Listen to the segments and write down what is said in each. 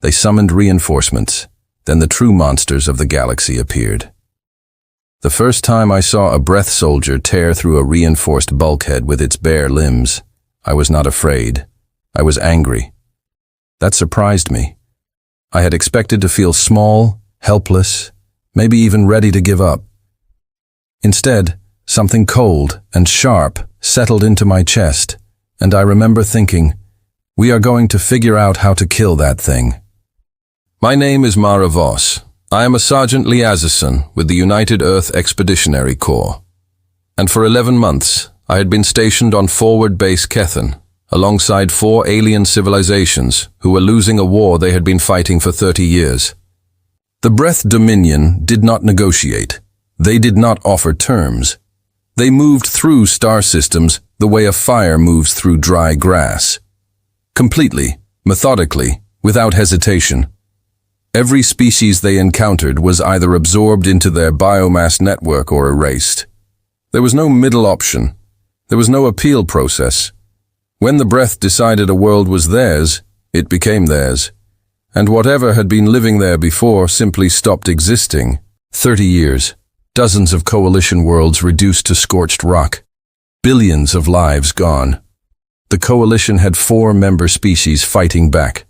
They summoned reinforcements. Then the true monsters of the galaxy appeared. The first time I saw a breath soldier tear through a reinforced bulkhead with its bare limbs, I was not afraid. I was angry. That surprised me. I had expected to feel small, helpless, maybe even ready to give up. Instead, something cold and sharp settled into my chest, and I remember thinking, we are going to figure out how to kill that thing. My name is Mara Voss. I am a Sergeant Liaison with the United Earth Expeditionary Corps. And for 11 months, I had been stationed on Forward Base Kethan, alongside 4 alien civilizations who were losing a war they had been fighting for 30 years. The Breath Dominion did not negotiate. They did not offer terms. They moved through star systems the way a fire moves through dry grass. Completely, methodically, without hesitation. Every species they encountered was either absorbed into their biomass network or erased. There was no middle option. There was no appeal process. When the Breath decided a world was theirs, it became theirs. And whatever had been living there before simply stopped existing. 30 years. Dozens of coalition worlds reduced to scorched rock. Billions of lives gone. The coalition had 4 member species fighting back.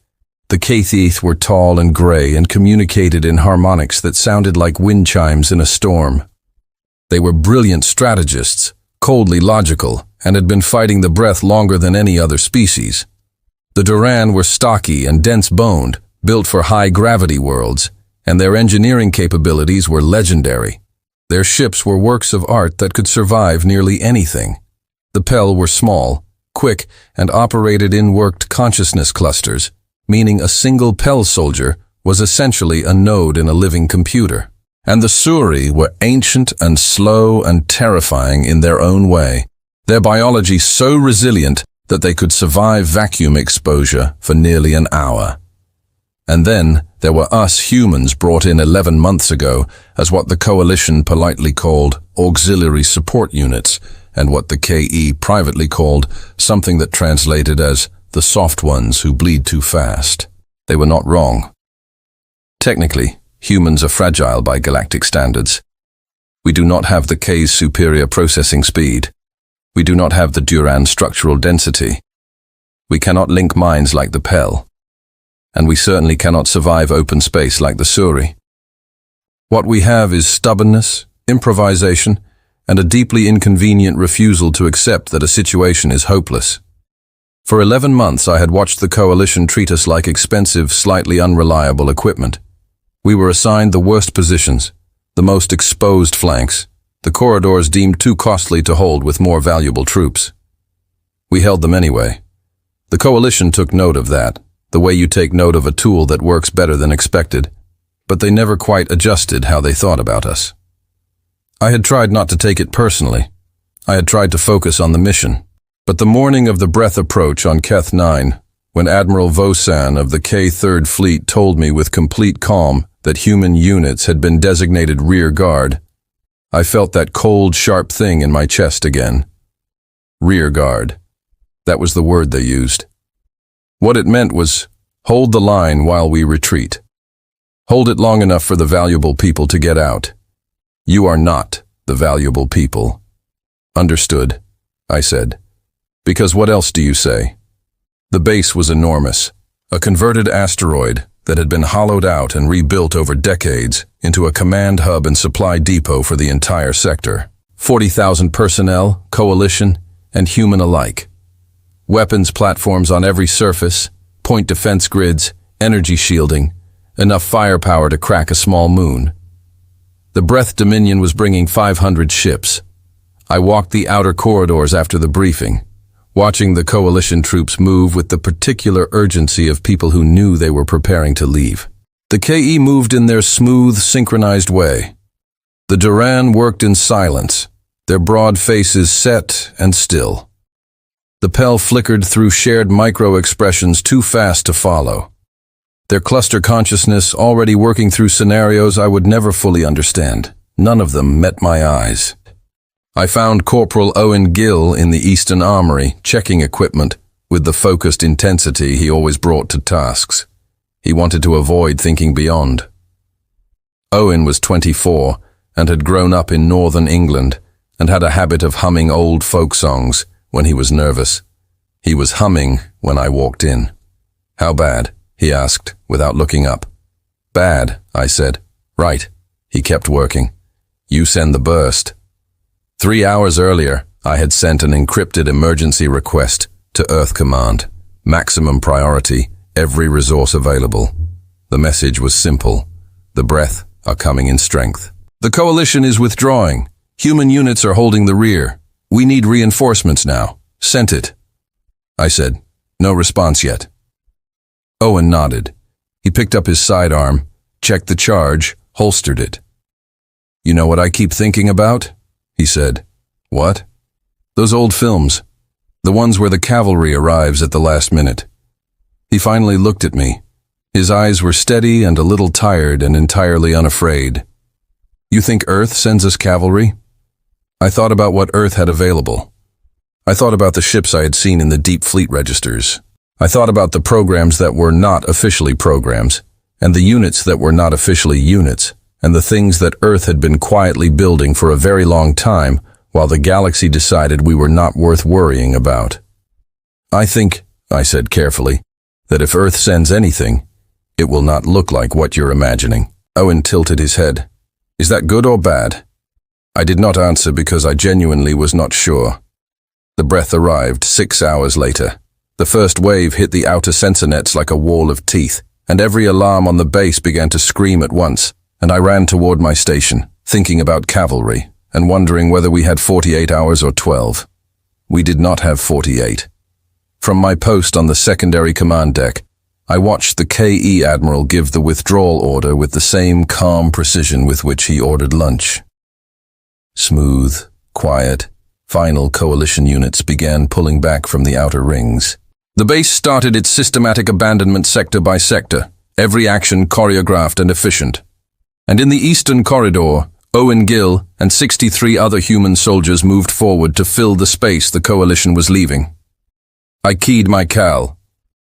The Kathith were tall and gray and communicated in harmonics that sounded like wind chimes in a storm. They were brilliant strategists, coldly logical, and had been fighting the Breath longer than any other species. The Duran were stocky and dense-boned, built for high-gravity worlds, and their engineering capabilities were legendary. Their ships were works of art that could survive nearly anything. The Pel were small, quick, and operated in worked consciousness clusters, meaning a single Pel soldier was essentially a node in a living computer. And the Suri were ancient and slow and terrifying in their own way, their biology so resilient that they could survive vacuum exposure for nearly an hour. And then there were us humans brought in 11 months ago as what the Coalition politely called auxiliary support units, and what the KE privately called something that translated as the soft ones who bleed too fast. They were not wrong. Technically, humans are fragile by galactic standards. We do not have the K's superior processing speed. We do not have the Duran structural density. We cannot link minds like the Pel. And we certainly cannot survive open space like the Suri. What we have is stubbornness, improvisation, and a deeply inconvenient refusal to accept that a situation is hopeless. For 11 months I had watched the Coalition treat us like expensive, slightly unreliable equipment. We were assigned the worst positions, the most exposed flanks, the corridors deemed too costly to hold with more valuable troops. We held them anyway. The Coalition took note of that, the way you take note of a tool that works better than expected, but they never quite adjusted how they thought about us. I had tried not to take it personally. I had tried to focus on the mission. But the morning of the Breath approach on Keth 9, when Admiral Vosan of the K-3rd Fleet told me with complete calm that human units had been designated rear guard, I felt that cold, sharp thing in my chest again. Rear guard. That was the word they used. What it meant was, hold the line while we retreat. Hold it long enough for the valuable people to get out. You are not the valuable people. Understood, I said. Because what else do you say? The base was enormous, a converted asteroid that had been hollowed out and rebuilt over decades into a command hub and supply depot for the entire sector. 40,000 personnel, coalition, and human alike. Weapons platforms on every surface, point defense grids, energy shielding, enough firepower to crack a small moon. The Breath Dominion was bringing 500 ships. I walked the outer corridors after the briefing, watching the Coalition troops move with the particular urgency of people who knew they were preparing to leave. The KE moved in their smooth, synchronized way. The Duran worked in silence, their broad faces set and still. The Pel flickered through shared micro-expressions too fast to follow. Their cluster consciousness already working through scenarios I would never fully understand. None of them met my eyes. I found Corporal Owen Gill in the Eastern Armory, checking equipment with the focused intensity he always brought to tasks. He wanted to avoid thinking beyond. Owen was 24 and had grown up in northern England and had a habit of humming old folk songs when he was nervous. He was humming when I walked in. "How bad?" he asked without looking up. "Bad," I said. "Right." He kept working. "You send the burst." 3 hours earlier, I had sent an encrypted emergency request to Earth Command. Maximum priority, every resource available. The message was simple. The breath are coming in strength. "The coalition is withdrawing. Human units are holding the rear. We need reinforcements now. Sent it." I said, "No response yet." Owen nodded. He picked up his sidearm, checked the charge, holstered it. "You know what I keep thinking about?" he said. "What?" "Those old films. The ones where the cavalry arrives at the last minute." He finally looked at me. His eyes were steady and a little tired and entirely unafraid. "You think Earth sends us cavalry?" I thought about what Earth had available. I thought about the ships I had seen in the Deep Fleet registers. I thought about the programs that were not officially programs, and the units that were not officially units, and the things that Earth had been quietly building for a very long time while the galaxy decided we were not worth worrying about. "I think," I said carefully, "that if Earth sends anything, it will not look like what you're imagining." Owen tilted his head. "Is that good or bad?" I did not answer because I genuinely was not sure. The breath arrived 6 hours later. The first wave hit the outer sensor nets like a wall of teeth, and every alarm on the base began to scream at once, and I ran toward my station, thinking about cavalry, and wondering whether we had 48 hours or 12. We did not have 48. From my post on the secondary command deck, I watched the KE Admiral give the withdrawal order with the same calm precision with which he ordered lunch. Smooth, quiet, final coalition units began pulling back from the outer rings. The base started its systematic abandonment sector by sector, every action choreographed and efficient. And in the eastern corridor, Owen Gill and 63 other human soldiers moved forward to fill the space the coalition was leaving. I keyed my cal.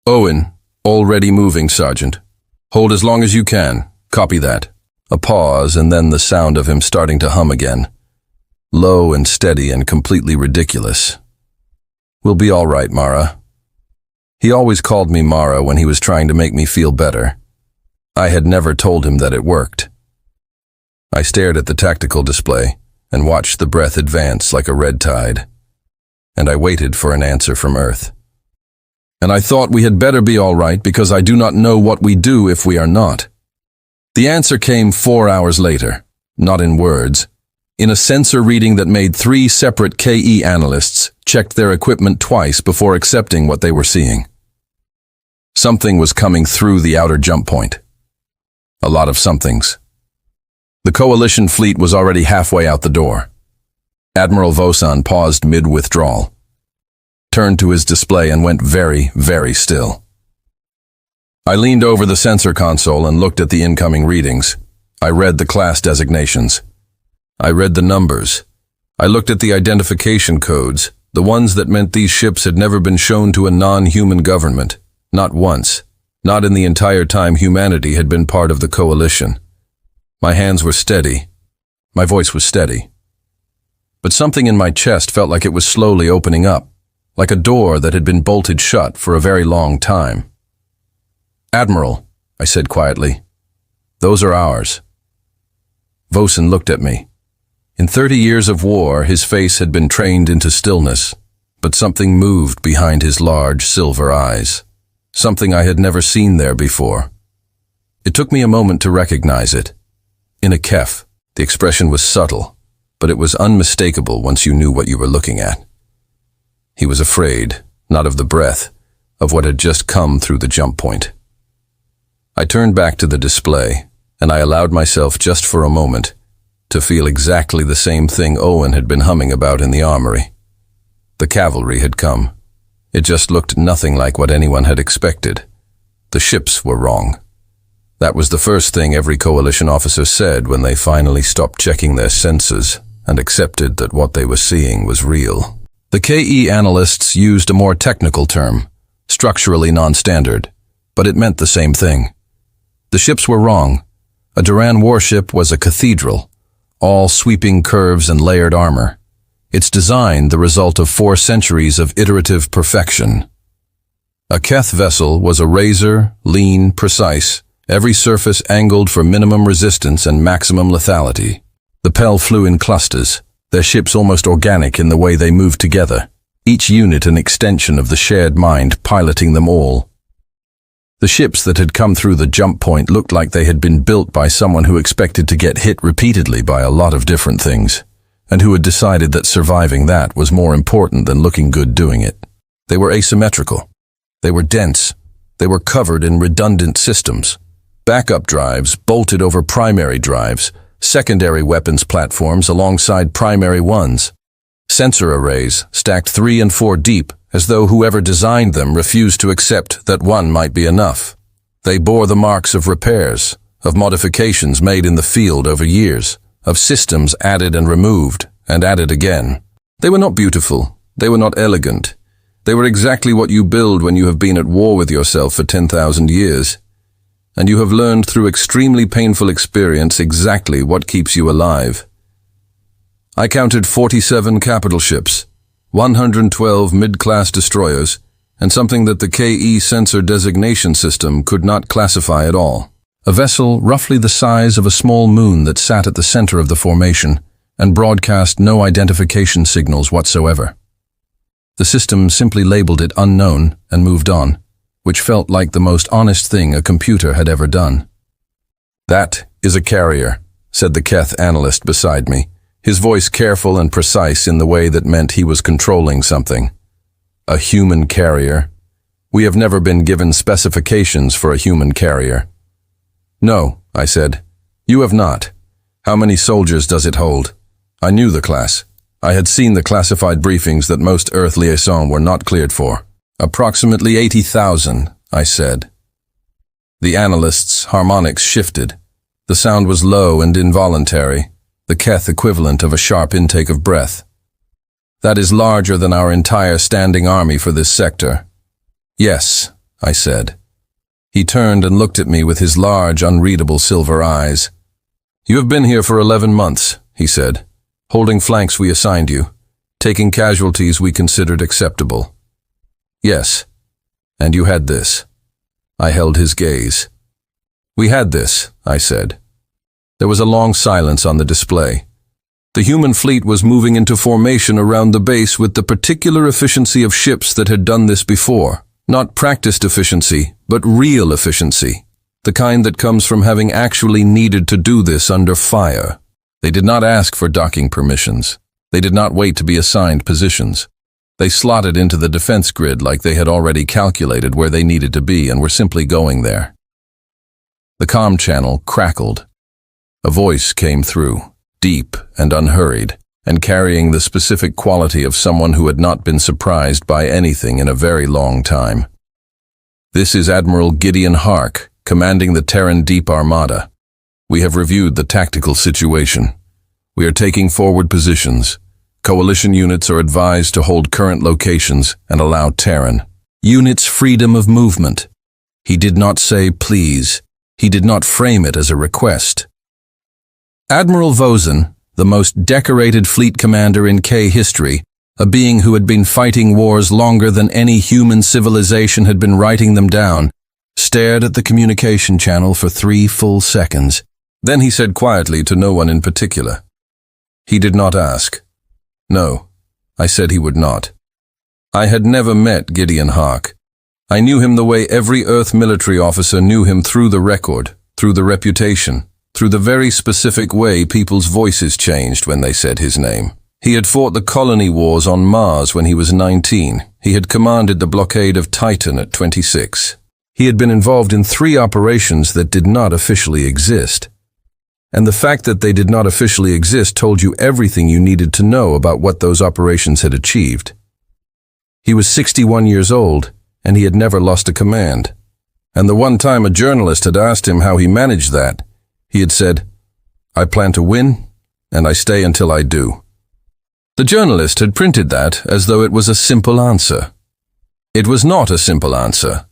"Owen, already moving, Sergeant. Hold as long as you can. Copy that." A pause and then the sound of him starting to hum again. Low and steady and completely ridiculous. "We'll be all right, Mara." He always called me Mara when he was trying to make me feel better. I had never told him that it worked. I stared at the tactical display and watched the breath advance like a red tide. And I waited for an answer from Earth. "And I thought we had better be all right because I do not know what we do if we are not." The answer came 4 hours later, not in words. In a sensor reading that made 3 separate KE analysts checked their equipment twice before accepting what they were seeing. Something was coming through the outer jump point. A lot of somethings. The coalition fleet was already halfway out the door. Admiral Vosan paused mid-withdrawal, turned to his display and went very, very still. I leaned over the sensor console and looked at the incoming readings. I read the class designations. I read the numbers. I looked at the identification codes, the ones that meant these ships had never been shown to a non-human government. Not once. Not in the entire time humanity had been part of the coalition. My hands were steady. My voice was steady. But something in my chest felt like it was slowly opening up, like a door that had been bolted shut for a very long time. "Admiral," I said quietly, "those are ours." Vosan looked at me. In 30 years of war, his face had been trained into stillness, but something moved behind his large silver eyes. Something I had never seen there before. It took me a moment to recognize it. In a kef, the expression was subtle, but it was unmistakable once you knew what you were looking at. He was afraid, not of the breath, of what had just come through the jump point. I turned back to the display, and I allowed myself just for a moment to feel exactly the same thing Owen had been humming about in the armory. The cavalry had come. It just looked nothing like what anyone had expected. The ships were wrong. That was the first thing every coalition officer said when they finally stopped checking their senses and accepted that what they were seeing was real. The KE analysts used a more technical term, structurally non-standard, but it meant the same thing. The ships were wrong. A Duran warship was a cathedral, all sweeping curves and layered armor. Its design the result of 4 centuries of iterative perfection. A Keth vessel was a razor, lean, precise, every surface angled for minimum resistance and maximum lethality. The Pell flew in clusters, their ships almost organic in the way they moved together, each unit an extension of the shared mind piloting them all. The ships that had come through the jump point looked like they had been built by someone who expected to get hit repeatedly by a lot of different things, and who had decided that surviving that was more important than looking good doing it. They were asymmetrical. They were dense. They were covered in redundant systems. Backup drives bolted over primary drives, secondary weapons platforms alongside primary ones. Sensor arrays stacked 3 and 4 deep, as though whoever designed them refused to accept that one might be enough. They bore the marks of repairs, of modifications made in the field over years, of systems added and removed, and added again. They were not beautiful. They were not elegant. They were exactly what you build when you have been at war with yourself for 10,000 years, and you have learned through extremely painful experience exactly what keeps you alive. I counted 47 capital ships, 112 mid-class destroyers, and something that the KE sensor designation system could not classify at all. A vessel roughly the size of a small moon that sat at the center of the formation and broadcast no identification signals whatsoever. The system simply labeled it unknown and moved on, which felt like the most honest thing a computer had ever done. "That is a carrier," said the Keth analyst beside me, his voice careful and precise in the way that meant he was controlling something. "A human carrier. We have never been given specifications for a human carrier." "No," I said. "You have not. How many soldiers does it hold?" I knew the class. I had seen the classified briefings that most Earth liaisons were not cleared for. "Approximately 80,000, I said. The analyst's harmonics shifted. The sound was low and involuntary, the Keth equivalent of a sharp intake of breath. "That is larger than our entire standing army for this sector." "Yes," I said. He turned and looked at me with his large, unreadable silver eyes. "You have been here for 11 months, he said, "holding flanks we assigned you, taking casualties we considered acceptable." "Yes. And you had this." I held his gaze. "We had this," I said. There was a long silence on the display. The human fleet was moving into formation around the base with the particular efficiency of ships that had done this before. Not practiced efficiency, but real efficiency. The kind that comes from having actually needed to do this under fire. They did not ask for docking permissions. They did not wait to be assigned positions. They slotted into the defense grid like they had already calculated where they needed to be and were simply going there. The comm channel crackled. A voice came through, deep and unhurried, and carrying the specific quality of someone who had not been surprised by anything in a very long time. "This is Admiral Gideon Hark, commanding the Terran Deep Armada. We have reviewed the tactical situation. We are taking forward positions. Coalition units are advised to hold current locations and allow Terran units freedom of movement." He did not say please. He did not frame it as a request. Admiral Vosen, the most decorated fleet commander in K history, a being who had been fighting wars longer than any human civilization had been writing them down, stared at the communication channel for 3 full seconds. Then he said quietly to no one in particular. He did not ask. No, I said he would not. I had never met Gideon Hark. I knew him the way every Earth military officer knew him, through the record, through the reputation, through the very specific way people's voices changed when they said his name. He had fought the colony wars on Mars when he was 19. He had commanded the blockade of Titan at 26. He had been involved in 3 operations that did not officially exist. And the fact that they did not officially exist told you everything you needed to know about what those operations had achieved. He was 61 years old, and he had never lost a command. And the one time a journalist had asked him how he managed that, he had said, "I plan to win, and I stay until I do." The journalist had printed that as though it was a simple answer. It was not a simple answer.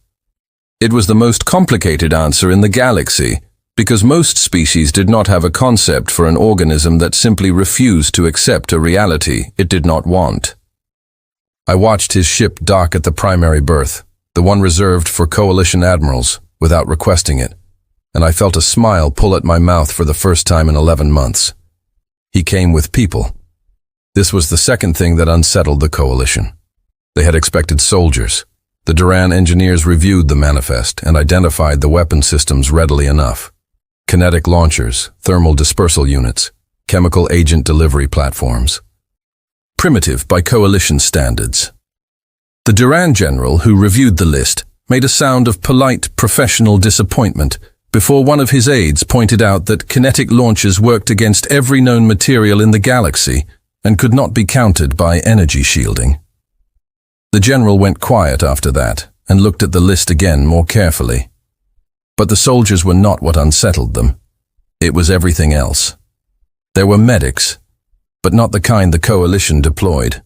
It was the most complicated answer in the galaxy, because most species did not have a concept for an organism that simply refused to accept a reality it did not want. I watched his ship dock at the primary berth, the one reserved for coalition admirals, without requesting it, and I felt a smile pull at my mouth for the first time in 11 months. He came with people. This was the second thing that unsettled the coalition. They had expected soldiers. The Duran engineers reviewed the manifest and identified the weapon systems readily enough. Kinetic launchers, thermal dispersal units, chemical agent delivery platforms. Primitive by coalition standards. The Duran general who reviewed the list made a sound of polite professional disappointment before one of his aides pointed out that kinetic launchers worked against every known material in the galaxy and could not be countered by energy shielding. The general went quiet after that and looked at the list again more carefully. But the soldiers were not what unsettled them. It was everything else. There were medics, but not the kind the coalition deployed.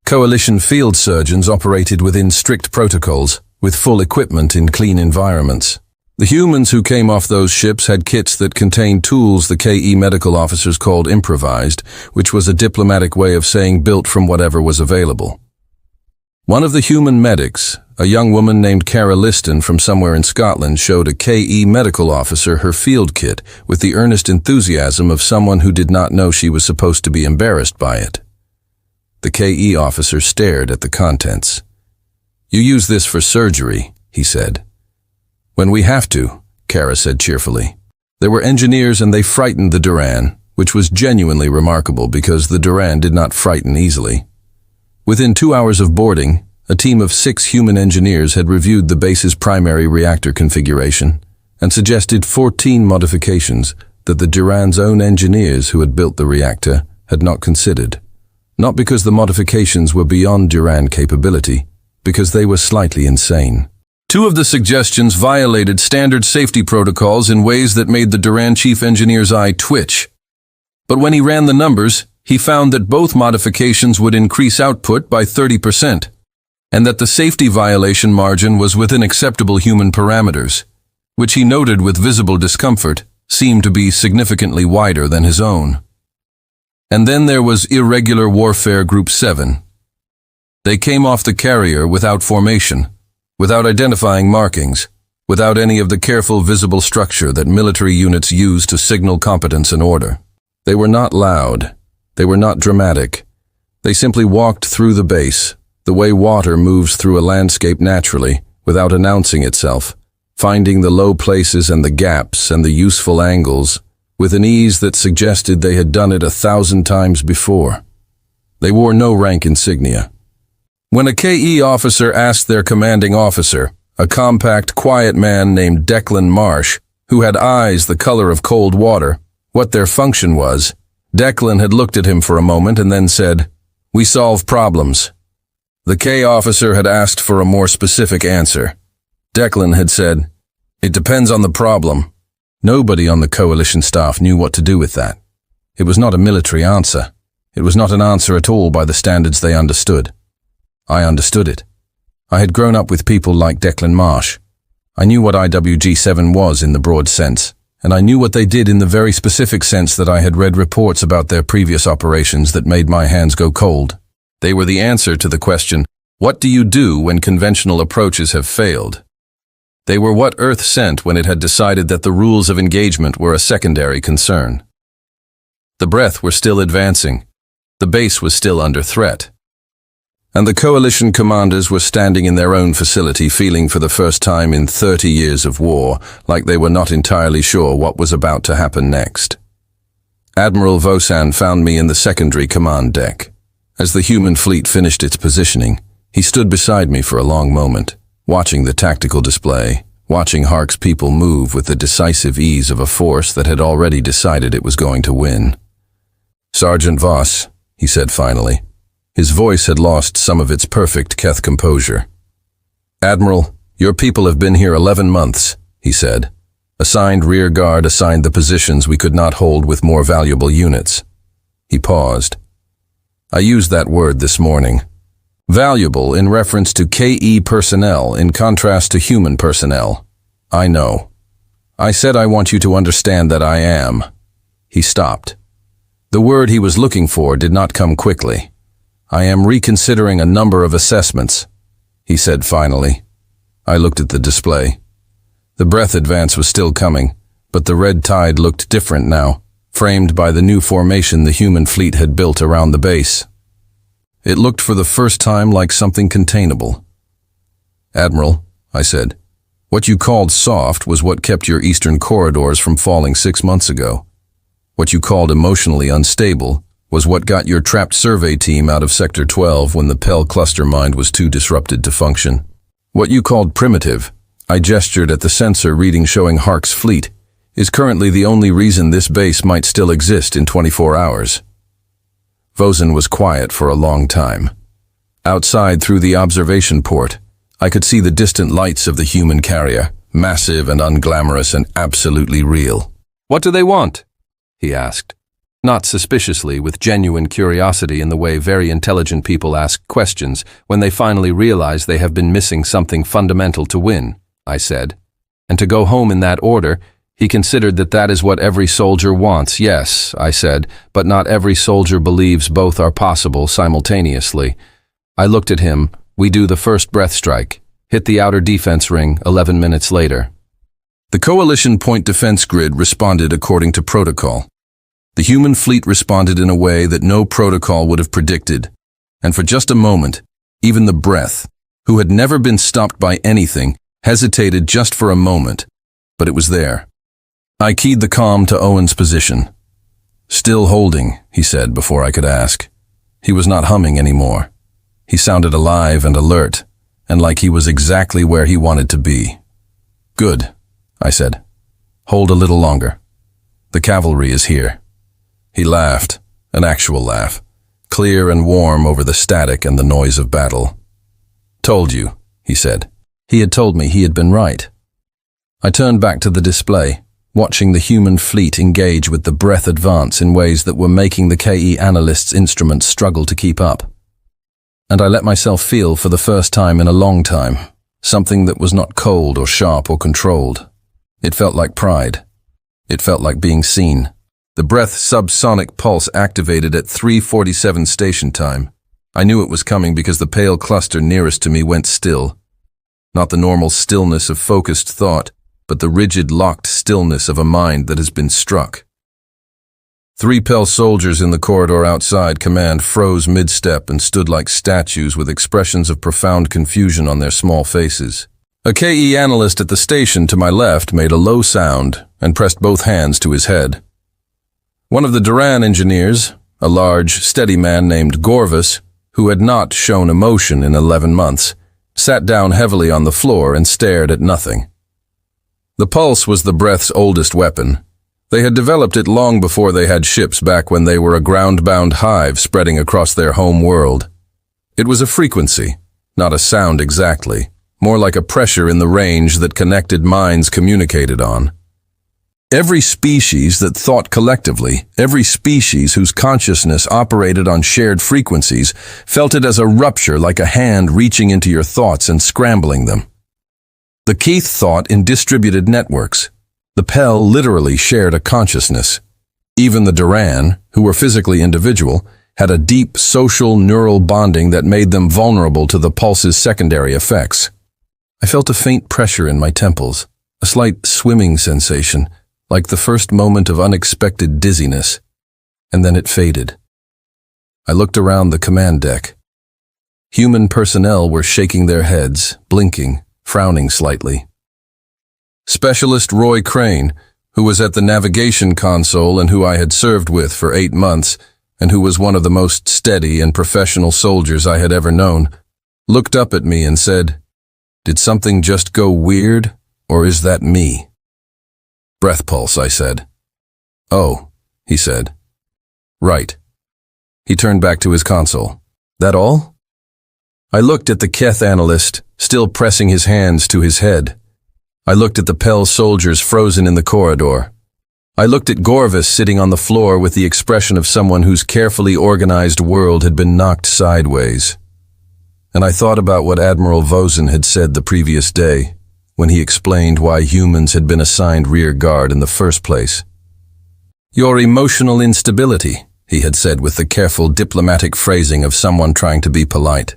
Coalition field surgeons operated within strict protocols, with full equipment in clean environments. The humans who came off those ships had kits that contained tools the KE medical officers called improvised, which was a diplomatic way of saying built from whatever was available. One of the human medics, a young woman named Cara Liston from somewhere in Scotland, showed a KE medical officer her field kit with the earnest enthusiasm of someone who did not know she was supposed to be embarrassed by it. The KE officer stared at the contents. "You use this for surgery," he said. "When we have to," Cara said cheerfully. There were engineers and they frightened the Duran, which was genuinely remarkable because the Duran did not frighten easily. Within 2 hours of boarding, a team of 6 human engineers had reviewed the base's primary reactor configuration and suggested 14 modifications that the Duran's own engineers who had built the reactor had not considered. Not because the modifications were beyond Duran capability, because they were slightly insane. 2 of the suggestions violated standard safety protocols in ways that made the Duran chief engineer's eye twitch. But when he ran the numbers, he found that both modifications would increase output by 30%, and that the safety violation margin was within acceptable human parameters, which he noted with visible discomfort seemed to be significantly wider than his own. And then there was Irregular Warfare Group 7. They came off the carrier without formation, without identifying markings, without any of the careful visible structure that military units use to signal competence and order. They were not loud. They were not dramatic. They simply walked through the base, the way water moves through a landscape naturally, without announcing itself, finding the low places and the gaps and the useful angles, with an ease that suggested they had done it 1,000 times before. They wore no rank insignia. When a KE officer asked their commanding officer, a compact, quiet man named Declan Marsh, who had eyes the color of cold water, what their function was, Declan had looked at him for a moment and then said, "We solve problems." The K officer had asked for a more specific answer. Declan had said, "It depends on the problem." Nobody on the coalition staff knew what to do with that. It was not a military answer. It was not an answer at all by the standards they understood. I understood it. I had grown up with people like Declan Marsh. I knew what IWG-7 was in the broad sense, and I knew what they did in the very specific sense that I had read reports about their previous operations that made my hands go cold. They were the answer to the question, what do you do when conventional approaches have failed? They were what Earth sent when it had decided that the rules of engagement were a secondary concern. The Breath were still advancing. The base was still under threat. And the coalition commanders were standing in their own facility feeling for the first time in 30 years of war like they were not entirely sure what was about to happen next. Admiral Vosan found me in the secondary command deck. As the human fleet finished its positioning, he stood beside me for a long moment, watching the tactical display, watching Hark's people move with the decisive ease of a force that had already decided it was going to win. "Sergeant Voss," he said finally. His voice had lost some of its perfect Keth composure. "Admiral, your people have been here 11 months, he said. Assigned rear guard assigned the positions we could not hold with more valuable units. He paused. I used that word this morning. Valuable in reference to KE personnel in contrast to human personnel. I know. I said I want you to understand that I am. He stopped. The word he was looking for did not come quickly. I am reconsidering a number of assessments, he said finally. I looked at the display. The breath advance was still coming, but the red tide looked different now, framed by the new formation the human fleet had built around the base. It looked for the first time like something containable. Admiral, I said, what you called soft was what kept your eastern corridors from falling 6 months ago. What you called emotionally unstable was what got your trapped survey team out of Sector 12 when the Pell cluster mind was too disrupted to function. What you called primitive, I gestured at the sensor reading showing Hark's fleet, is currently the only reason this base might still exist in 24 hours. Vosen was quiet for a long time. Outside through the observation port, I could see the distant lights of the human carrier, massive and unglamorous and absolutely real. What do they want? He asked. Not suspiciously, with genuine curiosity in the way very intelligent people ask questions when they finally realize they have been missing something fundamental to win, I said. And to go home in that order, he considered that that is what every soldier wants. Yes, I said, but not every soldier believes both are possible simultaneously. I looked at him. We do the first breath strike. Hit the outer defense ring 11 minutes later. The coalition point defense grid responded according to protocol. The human fleet responded in a way that no protocol would have predicted. And for just a moment, even the breath, who had never been stopped by anything, hesitated just for a moment. But it was there. I keyed the comm to Owen's position. Still holding, he said before I could ask. He was not humming anymore. He sounded alive and alert, and like he was exactly where he wanted to be. Good, I said. Hold a little longer. The cavalry is here. He laughed, an actual laugh, clear and warm over the static and the noise of battle. Told you, he said. He had told me he had been right. I turned back to the display, watching the human fleet engage with the breath advance in ways that were making the KE analysts' instruments struggle to keep up. And I let myself feel for the first time in a long time, something that was not cold or sharp or controlled. It felt like pride. It felt like being seen. The breath subsonic pulse activated at 3:47 station time. I knew it was coming because the pale cluster nearest to me went still. Not the normal stillness of focused thought, but the rigid, locked stillness of a mind that has been struck. 3 Pell soldiers in the corridor outside command froze mid-step and stood like statues with expressions of profound confusion on their small faces. A KE analyst at the station to my left made a low sound and pressed both hands to his head. One of the Duran engineers, a large, steady man named Gorvis, who had not shown emotion in 11 months, sat down heavily on the floor and stared at nothing. The pulse was the breath's oldest weapon. They had developed it long before they had ships back when they were a ground-bound hive spreading across their home world. It was a frequency, not a sound exactly, more like a pressure in the range that connected minds communicated on. Every species that thought collectively, every species whose consciousness operated on shared frequencies, felt it as a rupture like a hand reaching into your thoughts and scrambling them. The Keith thought in distributed networks. The Pell literally shared a consciousness. Even the Duran, who were physically individual, had a deep social neural bonding that made them vulnerable to the pulse's secondary effects. I felt a faint pressure in my temples, a slight swimming sensation, like the first moment of unexpected dizziness, and then it faded. I looked around the command deck. Human personnel were shaking their heads, blinking, frowning slightly. Specialist Roy Crane, who was at the navigation console and who I had served with for 8 months, and who was one of the most steady and professional soldiers I had ever known, looked up at me and said, "Did something just go weird, or is that me?" "Breath pulse," I said. "Oh," he said. "Right." He turned back to his console. "That all?" I looked at the Keth analyst, still pressing his hands to his head. I looked at the Pell soldiers frozen in the corridor. I looked at Gorvis sitting on the floor with the expression of someone whose carefully organized world had been knocked sideways. and I thought about what Admiral Vosen had said the previous day, when he explained why humans had been assigned rear guard in the first place. "Your emotional instability," he had said with the careful diplomatic phrasing of someone trying to be polite.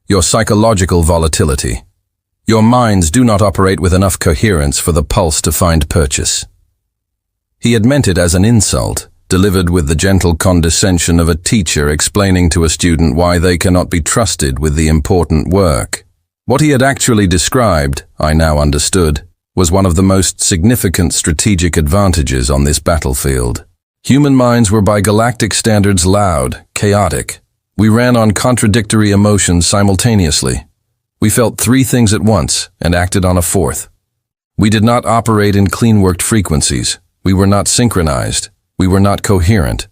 "Your psychological volatility. Your minds do not operate with enough coherence for the pulse to find purchase." He had meant it as an insult, delivered with the gentle condescension of a teacher explaining to a student why they cannot be trusted with the important work. What he had actually described, I now understood, was one of the most significant strategic advantages on this battlefield. Human minds were by galactic standards loud, chaotic. We ran on contradictory emotions simultaneously. We felt three things at once and acted on a fourth. We did not operate in clean-worked frequencies. We were not synchronized. We were not coherent.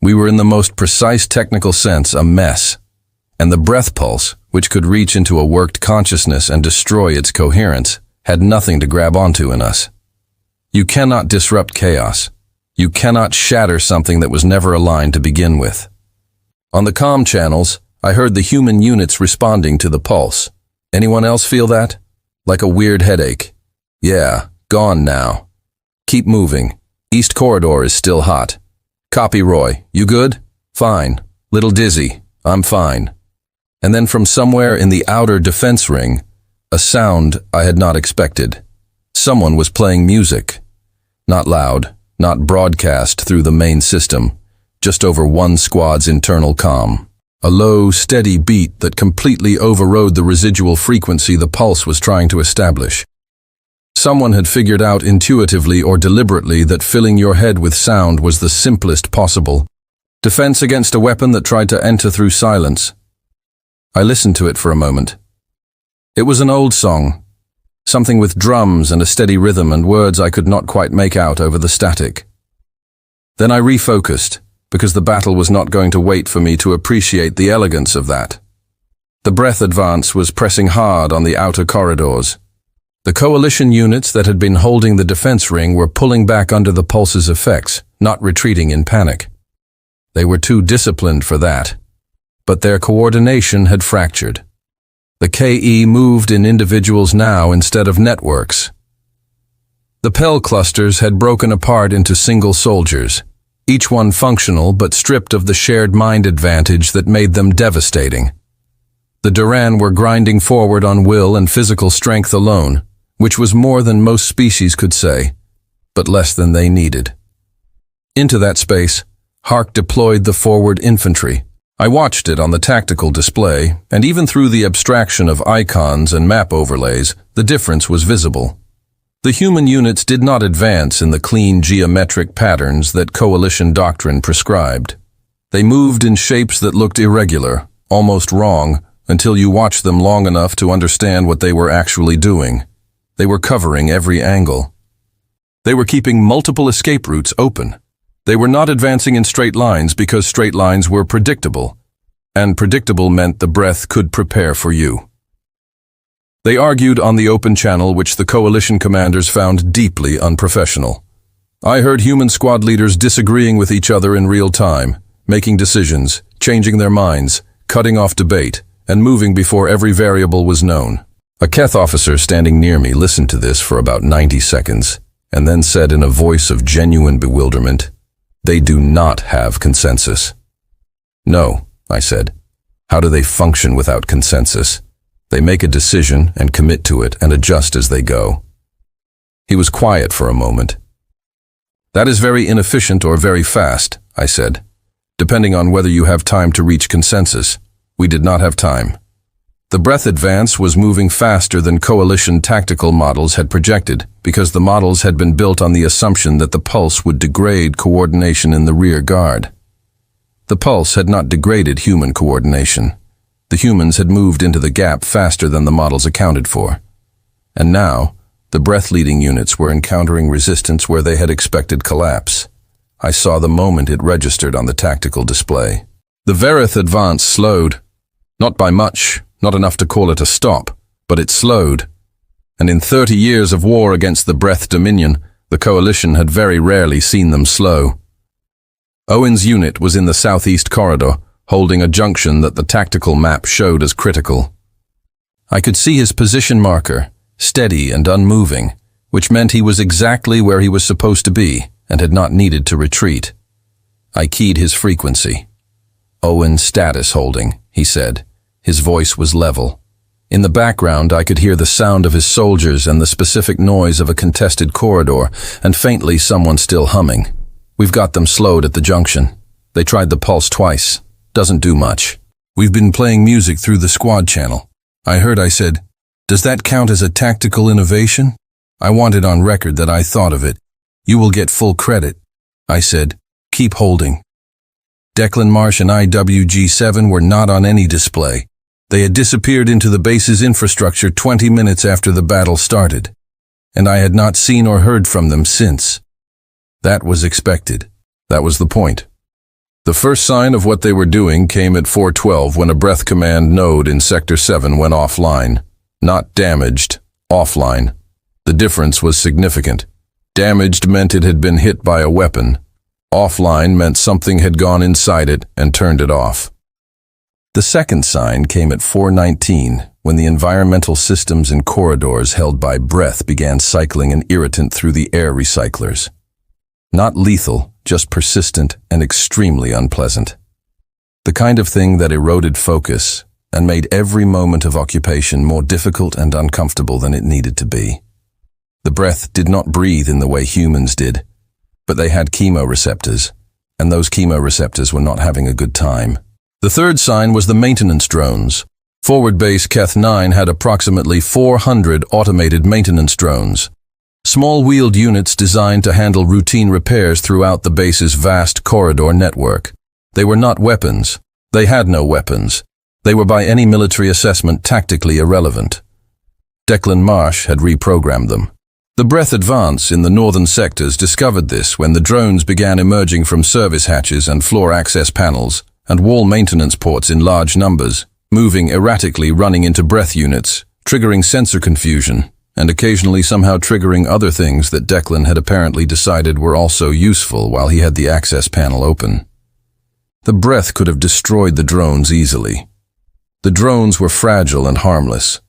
We were in the most precise technical sense a mess. And the breath pulse, which could reach into a worked consciousness and destroy its coherence, had nothing to grab onto in us. You cannot disrupt chaos. You cannot shatter something that was never aligned to begin with. On the comm channels, I heard the human units responding to the pulse. Anyone else feel that? Like a weird headache. Yeah, gone now. Keep moving. East corridor is still hot. Copy, Roy. You good? Fine. Little dizzy. I'm fine. And then from somewhere in the outer defense ring, a sound I had not expected. Someone was playing music. Not loud, not broadcast through the main system, just over one squad's internal comm. A low, steady beat that completely overrode the residual frequency the pulse was trying to establish. Someone had figured out intuitively or deliberately that filling your head with sound was the simplest possible defense against a weapon that tried to enter through silence. I listened to it for a moment. It was an old song, something with drums and a steady rhythm and words I could not quite make out over the static. Then I refocused, because the battle was not going to wait for me to appreciate the elegance of that. The breath advance was pressing hard on the outer corridors. The coalition units that had been holding the defense ring were pulling back under the pulse's effects, not retreating in panic. They were too disciplined for that. But their coordination had fractured. The KE moved in individuals now instead of networks. The Pell clusters had broken apart into single soldiers, each one functional but stripped of the shared mind advantage that made them devastating. The Duran were grinding forward on will and physical strength alone, which was more than most species could say, but less than they needed. Into that space, Hark deployed the forward infantry. I watched it on the tactical display, and even through the abstraction of icons and map overlays, the difference was visible. The human units did not advance in the clean geometric patterns that coalition doctrine prescribed. They moved in shapes that looked irregular, almost wrong, until you watched them long enough to understand what they were actually doing. They were covering every angle. They were keeping multiple escape routes open. They were not advancing in straight lines because straight lines were predictable, and predictable meant the breath could prepare for you. They argued on the open channel, which the coalition commanders found deeply unprofessional. I heard human squad leaders disagreeing with each other in real time, making decisions, changing their minds, cutting off debate, and moving before every variable was known. A Keth officer standing near me listened to this for about 90 seconds, and then said in a voice of genuine bewilderment, "They do not have consensus." "No," I said. "How do they function without consensus? They make a decision and commit to it and adjust as they go." He was quiet for a moment. "That is very inefficient or very fast," I said, "depending on whether you have time to reach consensus. We did not have time." The breath advance was moving faster than coalition tactical models had projected because the models had been built on the assumption that the pulse would degrade coordination in the rear guard. The pulse had not degraded human coordination. The humans had moved into the gap faster than the models accounted for. And now, the breath-leading units were encountering resistance where they had expected collapse. I saw the moment it registered on the tactical display. The Verith advance slowed. Not by much, not enough to call it a stop, but it slowed. And in 30 years of war against the Breath Dominion, the coalition had very rarely seen them slow. Owen's unit was in the southeast corridor, holding a junction that the tactical map showed as critical. I could see his position marker, steady and unmoving, which meant he was exactly where he was supposed to be and had not needed to retreat. I keyed his frequency. "Owen status holding," he said. His voice was level. In the background, I could hear the sound of his soldiers and the specific noise of a contested corridor, and faintly someone still humming. "We've got them slowed at the junction. They tried the pulse twice. Doesn't do much. We've been playing music through the squad channel." I said, "Does that count as a tactical innovation?" I want it on record that I thought of it. "You will get full credit." I said, "Keep holding." Declan Marsh and IWG-7 were not on any display. They had disappeared into the base's infrastructure 20 minutes after the battle started, and I had not seen or heard from them since. That was expected. That was the point. The first sign of what they were doing came at 4:12 when a breath command node in Sector 7 went offline. Not damaged, offline. The difference was significant. Damaged meant it had been hit by a weapon. Offline meant something had gone inside it and turned it off. The second sign came at 4:19 when the environmental systems and corridors held by breath began cycling an irritant through the air recyclers. Not lethal, just persistent and extremely unpleasant. The kind of thing that eroded focus and made every moment of occupation more difficult and uncomfortable than it needed to be. The breath did not breathe in the way humans did, but they had chemoreceptors, and those chemoreceptors were not having a good time. The third sign was the maintenance drones. Forward Base Keth 9 had approximately 400 automated maintenance drones. Small-wheeled units designed to handle routine repairs throughout the base's vast corridor network. They were not weapons. They had no weapons. They were by any military assessment tactically irrelevant. Declan Marsh had reprogrammed them. The breath advance in the northern sectors discovered this when the drones began emerging from service hatches and floor access panels and wall maintenance ports in large numbers, moving erratically, running into breath units, triggering sensor confusion, and occasionally somehow triggering other things that Declan had apparently decided were also useful while he had the access panel open. The breath could have destroyed the drones easily. The drones were fragile and harmless,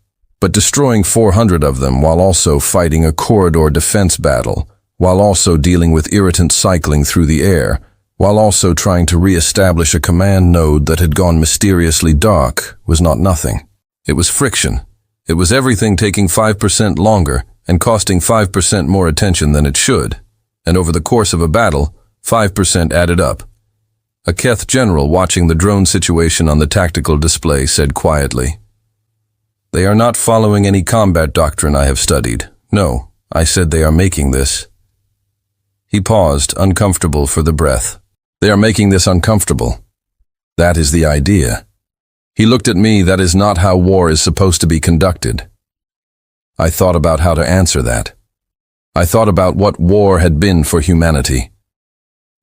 but destroying 400 of them while also fighting a corridor defense battle, while also dealing with irritant cycling through the air, while also trying to re-establish a command node that had gone mysteriously dark, was not nothing. It was friction. It was everything taking 5% longer and costing 5% more attention than it should, and over the course of a battle, 5% added up. A Keth general watching the drone situation on the tactical display said quietly, "They are not following any combat doctrine I have studied. No, I said they are making this." He paused, uncomfortable for the breath. "They are making this uncomfortable. That is the idea." He looked at me. "That is not how war is supposed to be conducted." I thought about how to answer that. I thought about what war had been for humanity.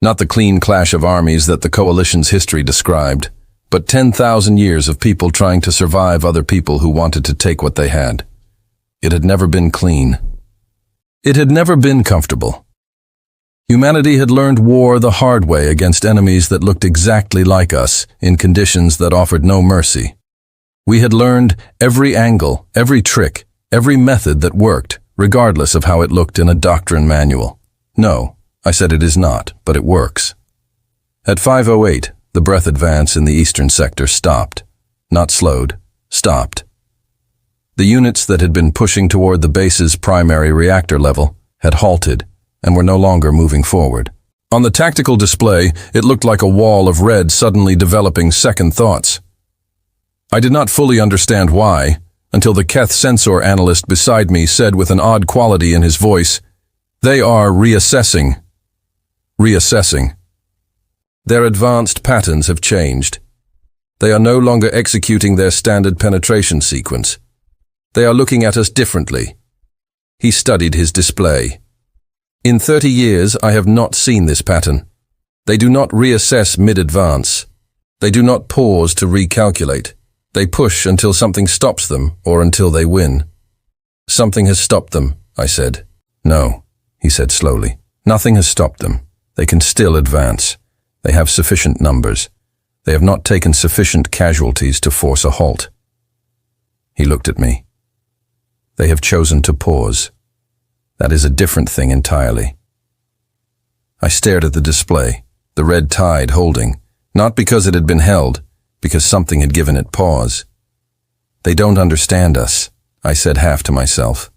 Not the clean clash of armies that the coalition's history described, but 10,000 years of people trying to survive other people who wanted to take what they had. It had never been clean. It had never been comfortable. Humanity had learned war the hard way against enemies that looked exactly like us in conditions that offered no mercy. We had learned every angle, every trick, every method that worked, regardless of how it looked in a doctrine manual. No, I said it is not, but it works. At 5:08, the breath advance in the eastern sector stopped. Not slowed, stopped. The units that had been pushing toward the base's primary reactor level had halted and were no longer moving forward. On the tactical display, it looked like a wall of red suddenly developing second thoughts. I did not fully understand why, until the Keth sensor analyst beside me said with an odd quality in his voice, "They are reassessing." Reassessing. Their advanced patterns have changed. They are no longer executing their standard penetration sequence. They are looking at us differently. He studied his display. In 30 years, I have not seen this pattern. They do not reassess mid-advance. They do not pause to recalculate. They push until something stops them or until they win. "Something has stopped them," I said. "No," he said slowly. "Nothing has stopped them. They can still advance. They have sufficient numbers. They have not taken sufficient casualties to force a halt. He looked at me. They have chosen to pause. That is a different thing entirely. I stared at the display, the red tide holding, not because it had been held, because something had given it pause. They don't understand us, I said half to myself.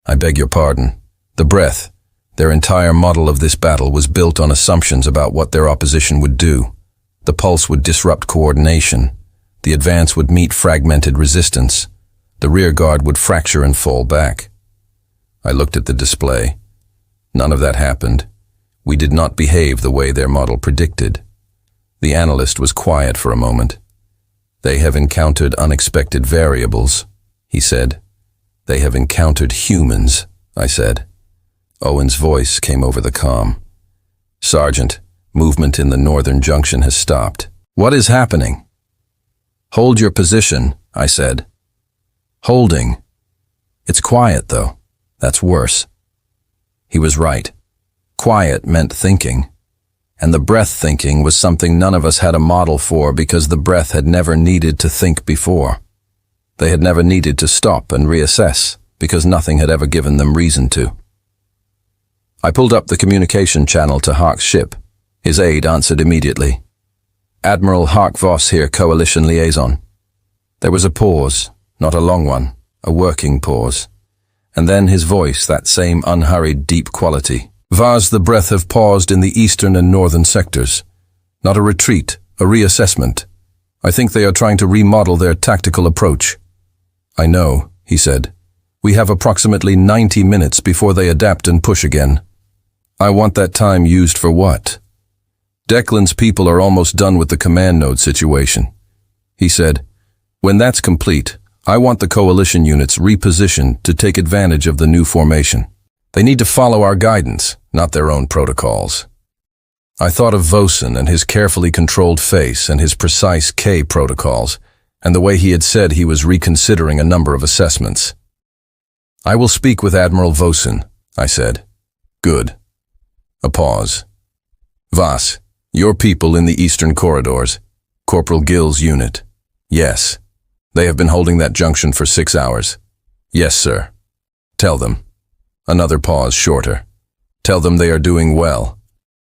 I beg your pardon. The breath, their entire model of this battle was built on assumptions about what their opposition would do. The pulse would disrupt coordination. The advance would meet fragmented resistance. The rear guard would fracture and fall back. I looked at the display. None of that happened. We did not behave the way their model predicted. The analyst was quiet for a moment. They have encountered unexpected variables, he said. They have encountered humans, I said. Owen's voice came over the comm. Sergeant, movement in the northern junction has stopped. What is happening? Hold your position, I said. Holding. It's quiet, though. That's worse. He was right. Quiet meant thinking. And the breath thinking was something none of us had a model for because the breath had never needed to think before. They had never needed to stop and reassess because nothing had ever given them reason to. I pulled up the communication channel to Hark's ship. His aide answered immediately. Admiral Hark Voss here, Coalition Liaison. There was a pause, not a long one, a working pause. And then his voice, that same unhurried, deep quality. Voss, the breath have paused in the eastern and northern sectors. Not a retreat, a reassessment. I think they are trying to remodel their tactical approach. I know, he said. We have approximately 90 minutes before they adapt and push again. I want that time used for what? Declan's people are almost done with the command node situation. He said, when that's complete, I want the coalition units repositioned to take advantage of the new formation. They need to follow our guidance, not their own protocols. I thought of Vosen and his carefully controlled face and his precise K protocols, and the way he had said he was reconsidering a number of assessments. I will speak with Admiral Vosen, I said. Good. A pause. Voss, your people in the eastern corridors. Corporal Gill's unit. Yes. They have been holding that junction for 6 hours. Yes, sir. Tell them. Another pause, shorter. Tell them they are doing well.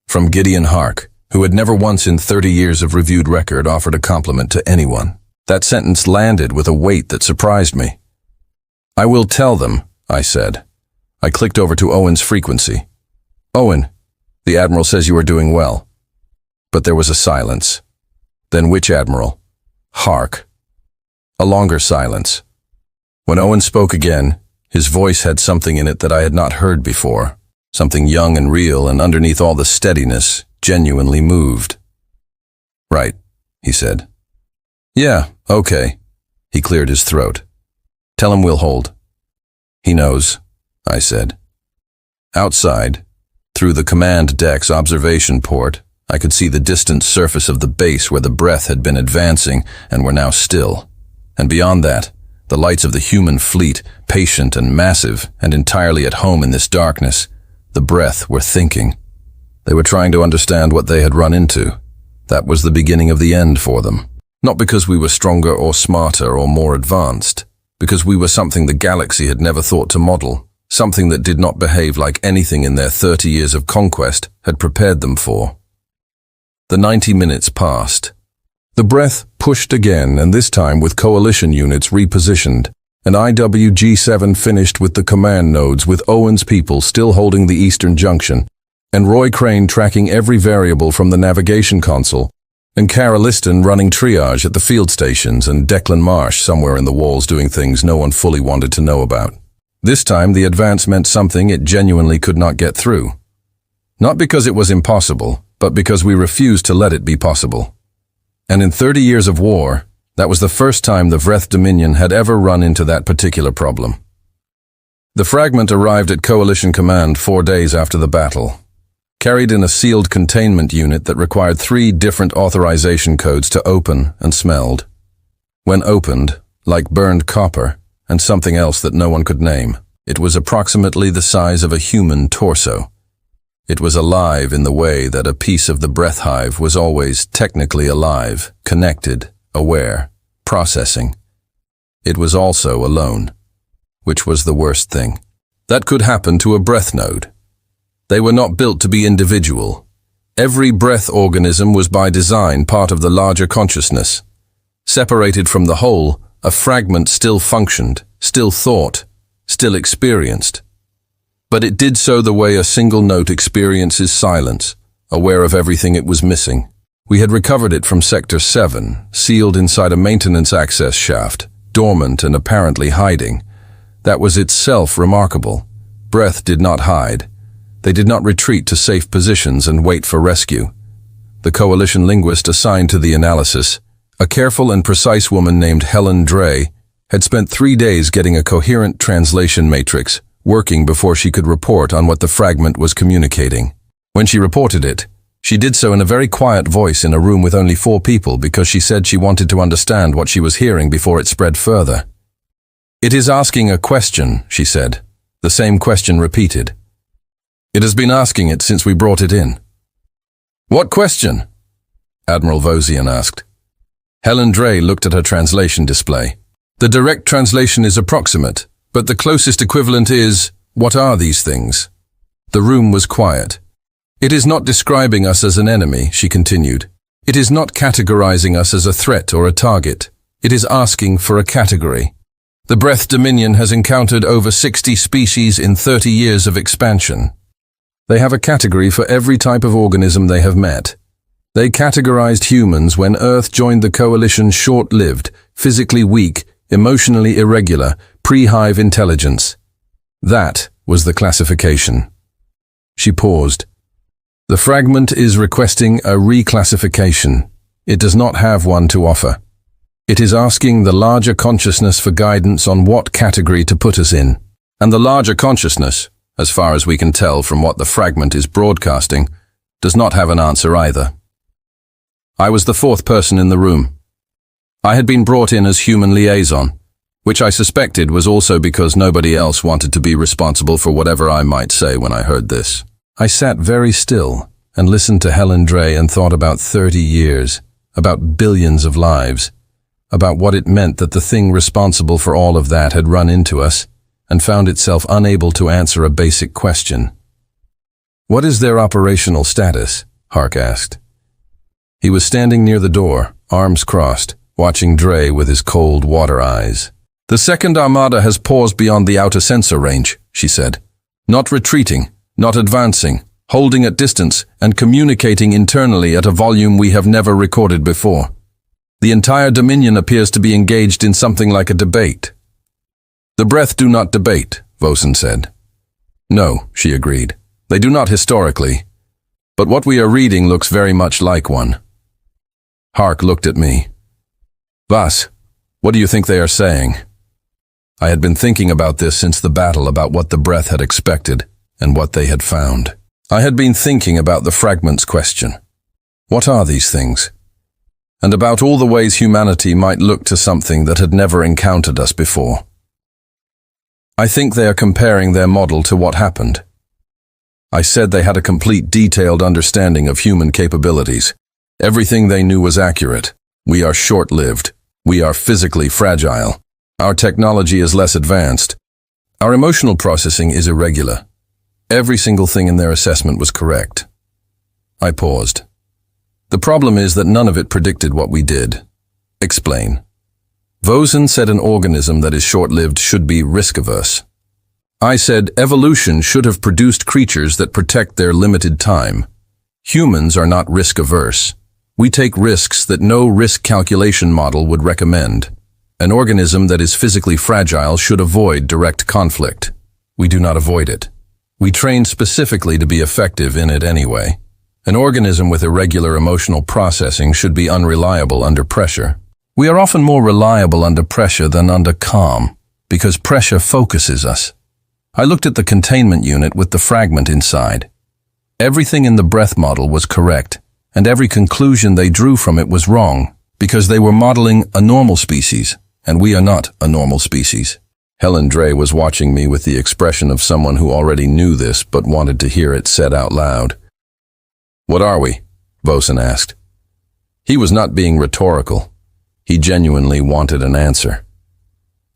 From Gideon Hark, who had never once in 30 years of reviewed record offered a compliment to anyone. That sentence landed with a weight that surprised me. I will tell them, I said. I clicked over to Owen's frequency. Owen, the Admiral says you are doing well. But there was a silence. Then which Admiral? Hark. A longer silence. When Owen spoke again, his voice had something in it that I had not heard before. Something young and real, and underneath all the steadiness, genuinely moved. Right, he said. Yeah, okay. He cleared his throat. Tell him we'll hold. He knows, I said. Outside, through the command deck's observation port, I could see the distant surface of the base where the breath had been advancing and were now still. And beyond that, the lights of the human fleet, patient and massive, and entirely at home in this darkness, the breath were thinking. They were trying to understand what they had run into. That was the beginning of the end for them. Not because we were stronger or smarter or more advanced, because we were something the galaxy had never thought to model, something that did not behave like anything in their 30 years of conquest had prepared them for. The 90 minutes passed. The breath pushed again, and this time with coalition units repositioned, and IWG-7 finished with the command nodes with Owen's people still holding the eastern junction, and Roy Crane tracking every variable from the navigation console, and Kara Liston running triage at the field stations, and Declan Marsh somewhere in the walls doing things no one fully wanted to know about. This time the advance meant something it genuinely could not get through. Not because it was impossible, but because we refused to let it be possible. And in 30 years of war, that was the first time the Vreth Dominion had ever run into that particular problem. The fragment arrived at Coalition Command 4 days after the battle, carried in a sealed containment unit that required 3 different authorization codes to open and smelled. When opened, like burned copper, and something else that no one could name, it was approximately the size of a human torso. It was alive in the way that a piece of the breath hive was always technically alive, connected, aware, processing. It was also alone, which was the worst thing. That could happen to a breath node. They were not built to be individual. Every breath organism was by design part of the larger consciousness. Separated from the whole, a fragment still functioned, still thought, still experienced. But it did so the way a single note experiences silence, aware of everything it was missing. We had recovered it from Sector 7, sealed inside a maintenance access shaft, dormant and apparently hiding. That was itself remarkable. Breath did not hide. They did not retreat to safe positions and wait for rescue. The coalition linguist assigned to the analysis, a careful and precise woman named Helen Dray, had spent 3 days getting a coherent translation matrix working before she could report on what the fragment was communicating. When she reported it, she did so in a very quiet voice in a room with only 4 people because she said she wanted to understand what she was hearing before it spread further. "It is asking a question," she said. The same question repeated. "It has been asking it since we brought it in." "What question?" Admiral Vosian asked. Helen Dray looked at her translation display. "The direct translation is approximate, but the closest equivalent is, what are these things?" The room was quiet. "It is not describing us as an enemy," she continued. "It is not categorizing us as a threat or a target. It is asking for a category. The Breath Dominion has encountered over 60 species in 30 years of expansion. They have a category for every type of organism they have met. They categorized humans when Earth joined the coalition short-lived, physically weak, emotionally irregular, pre-hive intelligence. That was the classification." She paused. "The fragment is requesting a reclassification. It does not have one to offer. It is asking the larger consciousness for guidance on what category to put us in. And the larger consciousness, as far as we can tell from what the fragment is broadcasting, does not have an answer either." I was the 4th person in the room. I had been brought in as human liaison, which I suspected was also because nobody else wanted to be responsible for whatever I might say when I heard this. I sat very still and listened to Helen Dray and thought about 30 years, about billions of lives, about what it meant that the thing responsible for all of that had run into us and found itself unable to answer a basic question. "What is their operational status?" Hark asked. He was standing near the door, arms crossed, watching Dray with his cold water eyes. "The Second Armada has paused beyond the outer sensor range," she said. "Not retreating, not advancing, holding at distance and communicating internally at a volume we have never recorded before. The entire Dominion appears to be engaged in something like a debate." "The Breath do not debate," Vosen said. "No," she agreed. "They do not historically. But what we are reading looks very much like one." Hark looked at me. "Vas, what do you think they are saying?" I had been thinking about this since the battle, about what the Breath had expected and what they had found. I had been thinking about the fragments question. What are these things? And about all the ways humanity might look to something that had never encountered us before. I think they are comparing their model to what happened. I said they had a complete, detailed understanding of human capabilities. Everything they knew was accurate. We are short-lived. We are physically fragile. Our technology is less advanced. Our emotional processing is irregular. Every single thing in their assessment was correct. I paused. The problem is that none of it predicted what we did. Explain. Vosen said an organism that is short-lived should be risk-averse. I said evolution should have produced creatures that protect their limited time. Humans are not risk-averse. We take risks that no risk calculation model would recommend. An organism that is physically fragile should avoid direct conflict. We do not avoid it. We train specifically to be effective in it anyway. An organism with irregular emotional processing should be unreliable under pressure. We are often more reliable under pressure than under calm, because pressure focuses us. I looked at the containment unit with the fragment inside. Everything in the breath model was correct, and every conclusion they drew from it was wrong, because they were modeling a normal species, and we are not a normal species. Helen Dre was watching me with the expression of someone who already knew this but wanted to hear it said out loud. "What are we?" Vosen asked. He was not being rhetorical. He genuinely wanted an answer.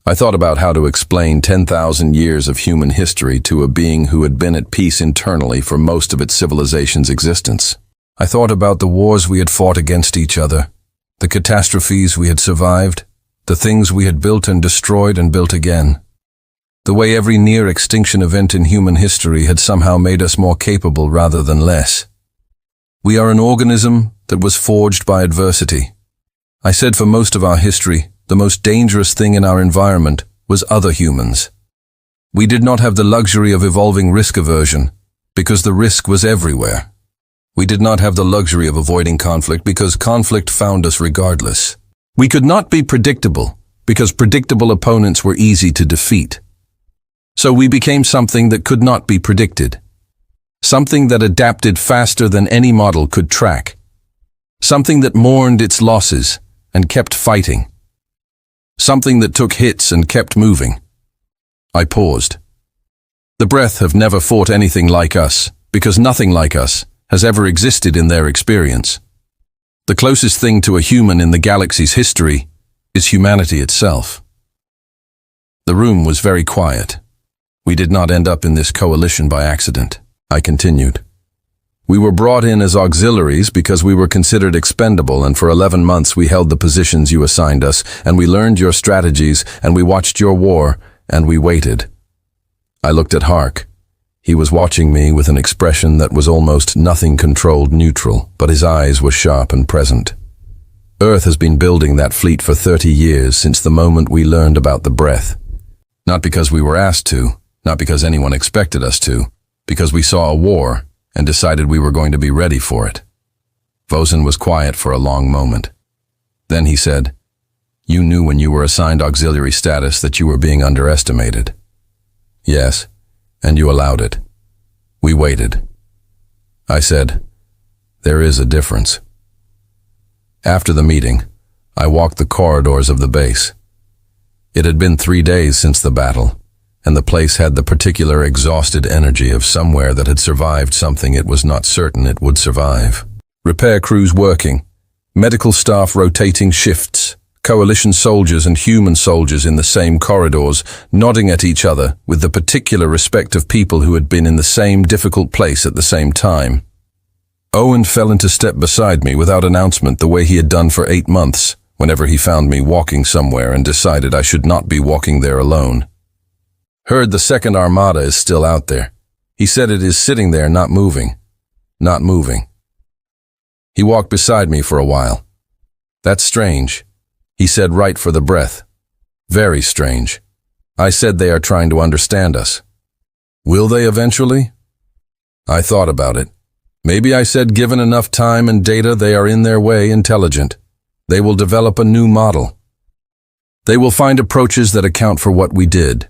I thought about how to explain 10,000 years of human history to a being who had been at peace internally for most of its civilization's existence. I thought about the wars we had fought against each other, the catastrophes we had survived, the things we had built and destroyed and built again. The way every near-extinction event in human history had somehow made us more capable rather than less. We are an organism that was forged by adversity. I said for most of our history, the most dangerous thing in our environment was other humans. We did not have the luxury of evolving risk aversion, because the risk was everywhere. We did not have the luxury of avoiding conflict because conflict found us regardless. We could not be predictable, because predictable opponents were easy to defeat. So we became something that could not be predicted. Something that adapted faster than any model could track. Something that mourned its losses and kept fighting. Something that took hits and kept moving. I paused. The Breath have never fought anything like us, because nothing like us has ever existed in their experience. The closest thing to a human in the galaxy's history is humanity itself. The room was very quiet. We did not end up in this coalition by accident. I continued. We were brought in as auxiliaries because we were considered expendable, and for 11 months we held the positions you assigned us, and we learned your strategies, and we watched your war, and we waited. I looked at Hark. He was watching me with an expression that was almost nothing-controlled neutral, but his eyes were sharp and present. Earth has been building that fleet for 30 years since the moment we learned about the Breath. Not because we were asked to, not because anyone expected us to, because we saw a war and decided we were going to be ready for it. Vosen was quiet for a long moment. Then he said, "You knew when you were assigned auxiliary status that you were being underestimated." "Yes, and you allowed it. We waited." I said, "There is a difference." After the meeting, I walked the corridors of the base. It had been 3 days since the battle, and the place had the particular exhausted energy of somewhere that had survived something it was not certain it would survive. Repair crews working, medical staff rotating shifts, coalition soldiers and human soldiers in the same corridors, nodding at each other with the particular respect of people who had been in the same difficult place at the same time. Owen fell into step beside me without announcement the way he had done for 8 months, whenever he found me walking somewhere and decided I should not be walking there alone. "Heard the second armada is still out there. He said it is sitting there not moving. Not moving." He walked beside me for a while. "That's strange," he said, right for the Breath. "Very strange. I said they are trying to understand us. Will they eventually?" I thought about it. Maybe I said given enough time and data they are in their way intelligent. They will develop a new model. They will find approaches that account for what we did.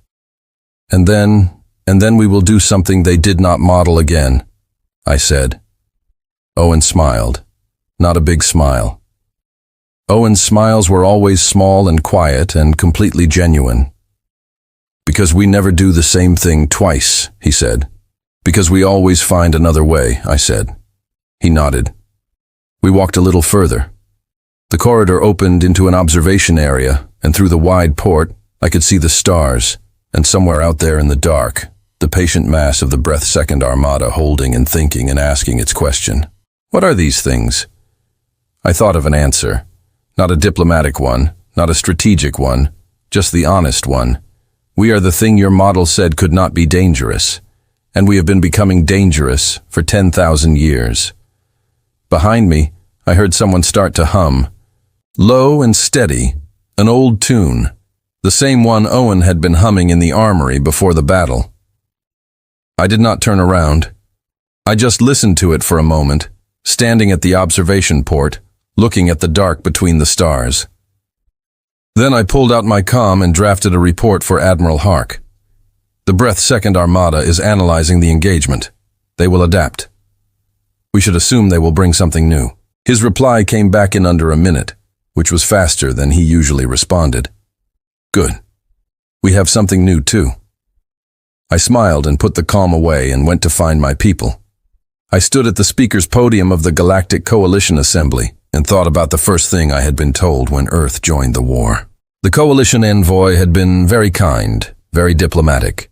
And then we will do something they did not model again," I said. Owen smiled. Not a big smile. Owen's smiles were always small and quiet and completely genuine. "Because we never do the same thing twice," he said. "Because we always find another way," I said. He nodded. We walked a little further. The corridor opened into an observation area, and through the wide port, I could see the stars, and somewhere out there in the dark, the patient mass of the Breath Second Armada holding and thinking and asking its question. What are these things? I thought of an answer. Not a diplomatic one, not a strategic one, just the honest one. We are the thing your model said could not be dangerous, and we have been becoming dangerous for 10,000 years. Behind me, I heard someone start to hum. Low and steady, an old tune. The same one Owen had been humming in the armory before the battle. I did not turn around. I just listened to it for a moment, standing at the observation port, looking at the dark between the stars. Then I pulled out my comm and drafted a report for Admiral Hark. The Breath Second Armada is analyzing the engagement. They will adapt. We should assume they will bring something new. His reply came back in under a minute, which was faster than he usually responded. Good. We have something new too. I smiled and put the calm away and went to find my people. I stood at the speaker's podium of the Galactic Coalition Assembly and thought about the first thing I had been told when Earth joined the war. The Coalition envoy had been very kind, very diplomatic.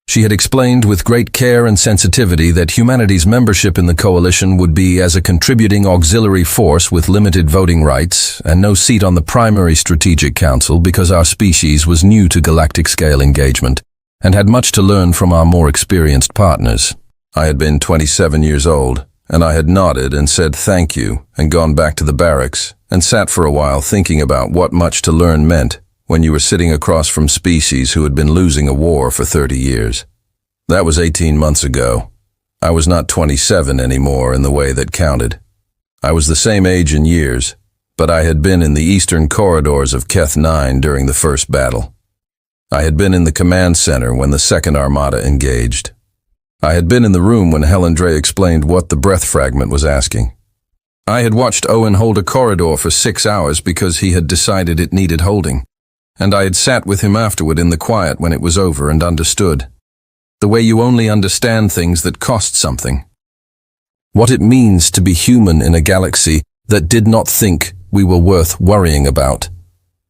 She had explained with great care and sensitivity that humanity's membership in the Coalition would be as a contributing auxiliary force with limited voting rights and no seat on the primary strategic council because our species was new to galactic-scale engagement and had much to learn from our more experienced partners. I had been 27 years old, and I had nodded and said thank you and gone back to the barracks and sat for a while thinking about what much to learn meant when you were sitting across from species who had been losing a war for 30 years. That was 18 months ago. I was not 27 anymore in the way that counted. I was the same age in years, but I had been in the eastern corridors of Keth 9 during the first battle. I had been in the command center when the Second Armada engaged. I had been in the room when Helendray explained what the breath fragment was asking. I had watched Owen hold a corridor for 6 hours because he had decided it needed holding. And I had sat with him afterward in the quiet when it was over and understood. The way you only understand things that cost something. What it means to be human in a galaxy that did not think we were worth worrying about.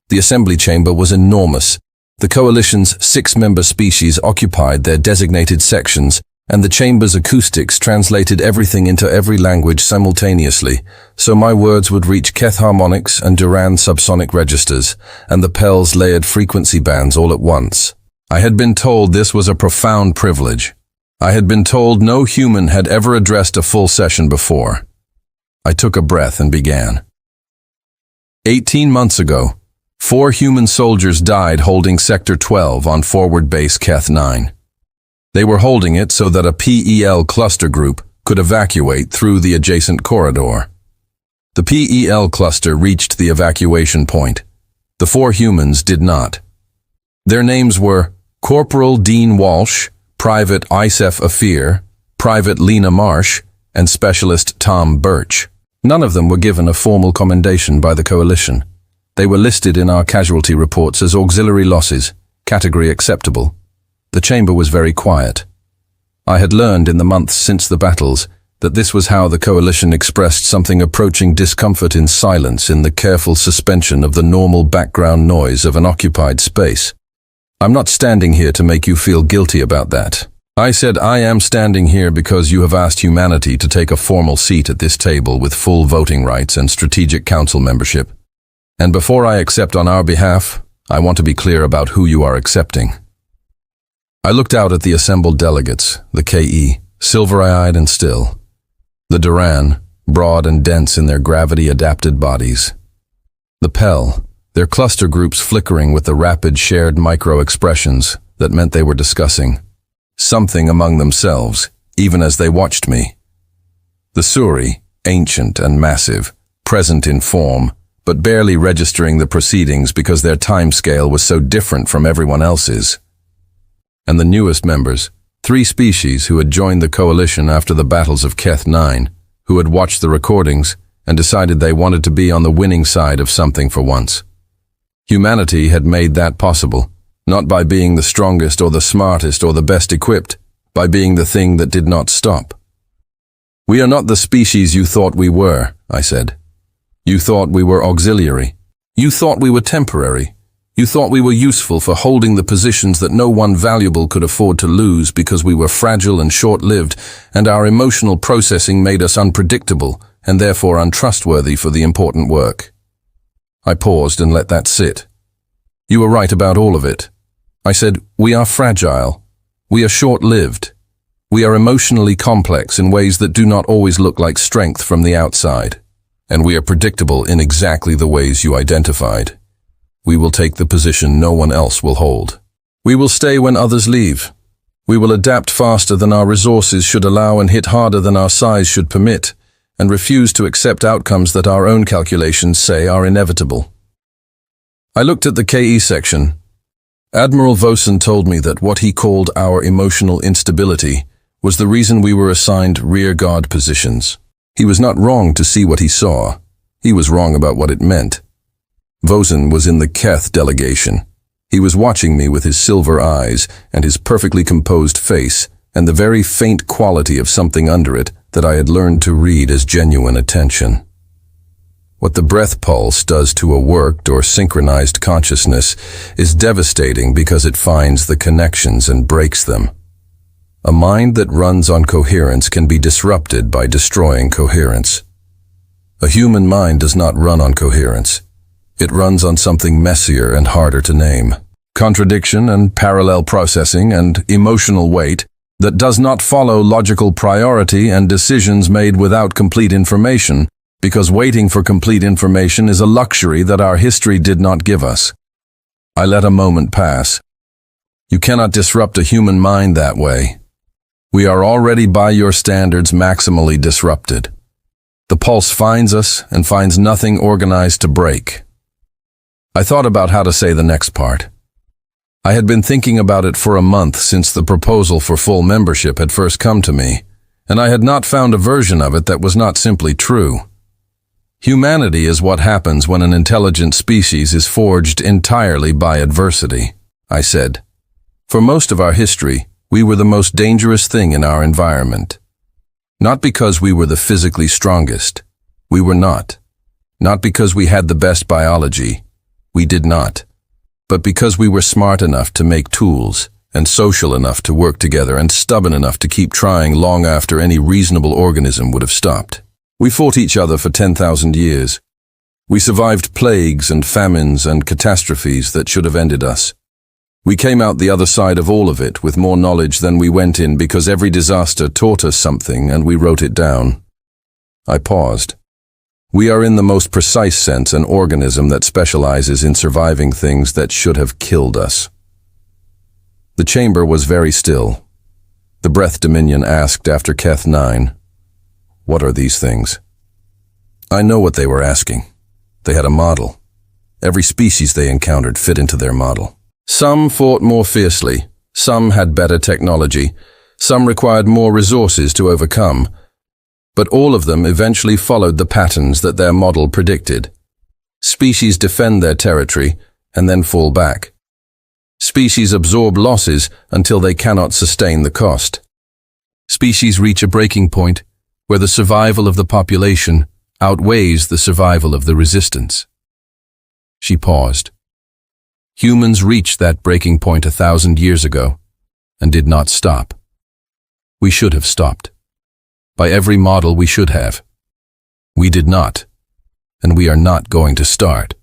The assembly chamber was enormous. The Coalition's 6-member species occupied their designated sections, and the chamber's acoustics translated everything into every language simultaneously, so my words would reach Keth harmonics and Duran subsonic registers, and the Pell's layered frequency bands all at once. I had been told this was a profound privilege. I had been told no human had ever addressed a full session before. I took a breath and began. 18 months ago, 4 human soldiers died holding Sector 12 on forward base Keth 9. They were holding it so that a PEL cluster group could evacuate through the adjacent corridor. The PEL cluster reached the evacuation point. The 4 humans did not. Their names were Corporal Dean Walsh, Private Isef Afir, Private Lena Marsh, and Specialist Tom Birch. None of them were given a formal commendation by the Coalition. They were listed in our casualty reports as auxiliary losses, category acceptable. The chamber was very quiet. I had learned in the months since the battles that this was how the Coalition expressed something approaching discomfort in silence in the careful suspension of the normal background noise of an occupied space. I'm not standing here to make you feel guilty about that. I said I am standing here because you have asked humanity to take a formal seat at this table with full voting rights and strategic council membership. And before I accept on our behalf, I want to be clear about who you are accepting. I looked out at the assembled delegates, the KE, silver-eyed and still. The Duran, broad and dense in their gravity-adapted bodies. The Pell, their cluster groups flickering with the rapid shared micro-expressions that meant they were discussing something among themselves, even as they watched me. The Suri, ancient and massive, present in form, but barely registering the proceedings because their timescale was so different from everyone else's. And the newest members, 3 species who had joined the Coalition after the battles of Keth 9, who had watched the recordings and decided they wanted to be on the winning side of something for once. Humanity had made that possible, not by being the strongest or the smartest or the best equipped, by being the thing that did not stop. We are not the species you thought we were, I said. You thought we were auxiliary. You thought we were temporary. You thought we were useful for holding the positions that no one valuable could afford to lose because we were fragile and short-lived, and our emotional processing made us unpredictable and therefore untrustworthy for the important work. I paused and let that sit. You were right about all of it. I said, we are fragile. We are short-lived. We are emotionally complex in ways that do not always look like strength from the outside. And we are predictable in exactly the ways you identified. We will take the position no one else will hold. We will stay when others leave. We will adapt faster than our resources should allow and hit harder than our size should permit, and refuse to accept outcomes that our own calculations say are inevitable. I looked at the KE section. Admiral Vosen told me that what he called our emotional instability was the reason we were assigned rearguard positions. He was not wrong to see what he saw. He was wrong about what it meant. Vosen was in the Keth delegation. He was watching me with his silver eyes and his perfectly composed face and the very faint quality of something under it that I had learned to read as genuine attention. What the breath pulse does to a worked or synchronized consciousness is devastating because it finds the connections and breaks them. A mind that runs on coherence can be disrupted by destroying coherence. A human mind does not run on coherence. It runs on something messier and harder to name. Contradiction and parallel processing and emotional weight that does not follow logical priority and decisions made without complete information, because waiting for complete information is a luxury that our history did not give us. I let a moment pass. You cannot disrupt a human mind that way. We are already by your standards maximally disrupted. The pulse finds us and finds nothing organized to break. I thought about how to say the next part. I had been thinking about it for a month since the proposal for full membership had first come to me, and I had not found a version of it that was not simply true. Humanity is what happens when an intelligent species is forged entirely by adversity, I said. For most of our history, we were the most dangerous thing in our environment. Not because we were the physically strongest. We were not. Not because we had the best biology. We did not. But because we were smart enough to make tools, and social enough to work together, and stubborn enough to keep trying long after any reasonable organism would have stopped. We fought each other for 10,000 years. We survived plagues and famines and catastrophes that should have ended us. We came out the other side of all of it with more knowledge than we went in because every disaster taught us something and we wrote it down. I paused. We are in the most precise sense an organism that specializes in surviving things that should have killed us. The chamber was very still. The breath dominion asked after Keth 9, "What are these things?" I know what they were asking. They had a model. Every species they encountered fit into their model. Some fought more fiercely, some had better technology, some required more resources to overcome, but all of them eventually followed the patterns that their model predicted. Species defend their territory and then fall back. Species absorb losses until they cannot sustain the cost. Species reach a breaking point where the survival of the population outweighs the survival of the resistance. She paused. Humans reached that breaking point 1,000 years ago and did not stop. We should have stopped. By every model we should have. We did not, and we are not going to start.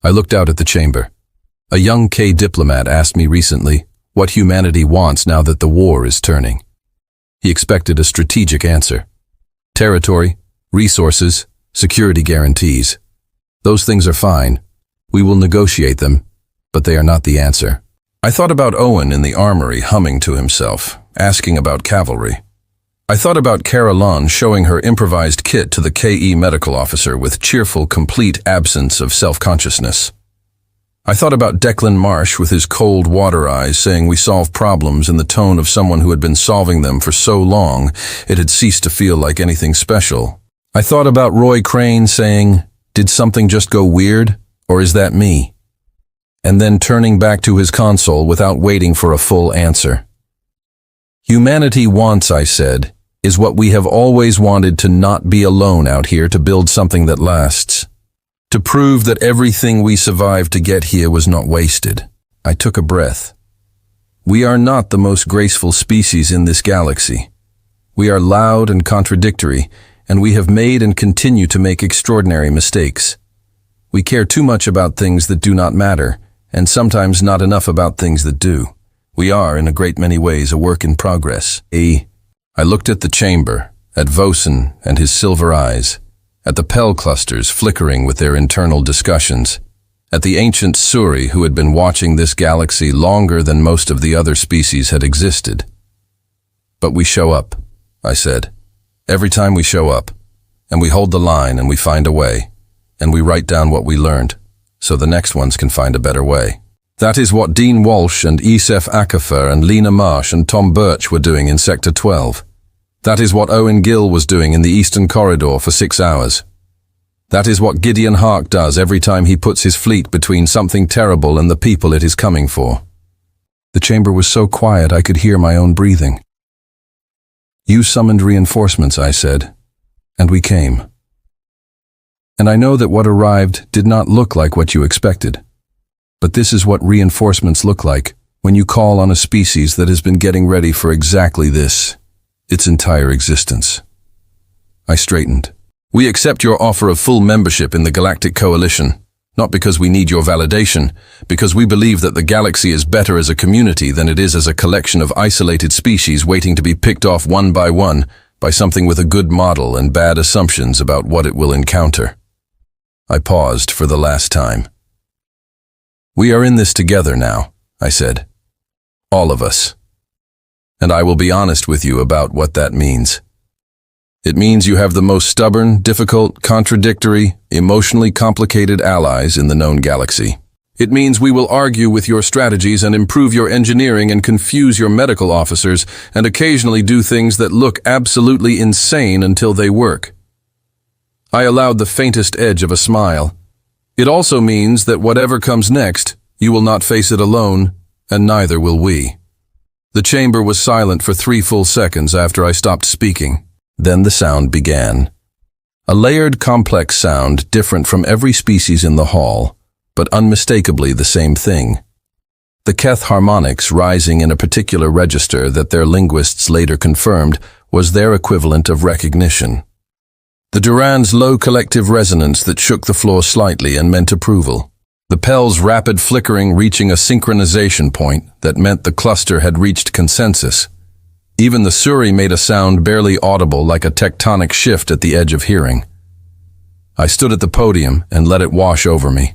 I looked out at the chamber. A young K diplomat asked me recently what humanity wants now that the war is turning. He expected a strategic answer. Territory, resources, security guarantees. Those things are fine. We will negotiate them, but they are not the answer. I thought about Owen in the armory humming to himself, asking about cavalry. I thought about Caroline showing her improvised kit to the KE medical officer with cheerful, complete absence of self-consciousness. I thought about Declan Marsh with his cold water eyes saying we solve problems in the tone of someone who had been solving them for so long it had ceased to feel like anything special. I thought about Roy Crane saying, "Did something just go weird, or is that me?" And then turning back to his console without waiting for a full answer. Humanity wants, I said, is what we have always wanted, to not be alone out here to build something that lasts. To prove that everything we survived to get here was not wasted. I took a breath. We are not the most graceful species in this galaxy. We are loud and contradictory, and we have made and continue to make extraordinary mistakes. We care too much about things that do not matter, and sometimes not enough about things that do. We are, in a great many ways, a work in progress. I looked at the chamber, at Vosen and his silver eyes, at the Pell clusters flickering with their internal discussions, at the ancient Suri who had been watching this galaxy longer than most of the other species had existed. But we show up, I said. Every time we show up, and we hold the line and we find a way, and we write down what we learned, so the next ones can find a better way. That is what Dean Walsh and Esef Akafer and Lena Marsh and Tom Birch were doing in Sector 12. That is what Owen Gill was doing in the Eastern Corridor for 6 hours. That is what Gideon Hark does every time he puts his fleet between something terrible and the people it is coming for. The chamber was so quiet I could hear my own breathing. You summoned reinforcements, I said, and we came. And I know that what arrived did not look like what you expected. But this is what reinforcements look like when you call on a species that has been getting ready for exactly this, its entire existence. I straightened. We accept your offer of full membership in the Galactic Coalition, not because we need your validation, because we believe that the galaxy is better as a community than it is as a collection of isolated species waiting to be picked off one by something with a good model and bad assumptions about what it will encounter. I paused for the last time. We are in this together now, I said. All of us. And I will be honest with you about what that means. It means you have the most stubborn, difficult, contradictory, emotionally complicated allies in the known galaxy. It means we will argue with your strategies and improve your engineering and confuse your medical officers and occasionally do things that look absolutely insane until they work. I allowed the faintest edge of a smile. It also means that whatever comes next, you will not face it alone, and neither will we. The chamber was silent for 3 full seconds after I stopped speaking. Then the sound began. A layered, complex sound different from every species in the hall, but unmistakably the same thing. The Keth harmonics rising in a particular register that their linguists later confirmed was their equivalent of recognition. The Duran's low collective resonance that shook the floor slightly and meant approval. The Pell's rapid flickering reaching a synchronization point that meant the cluster had reached consensus. Even the Suri made a sound barely audible like a tectonic shift at the edge of hearing. I stood at the podium and let it wash over me.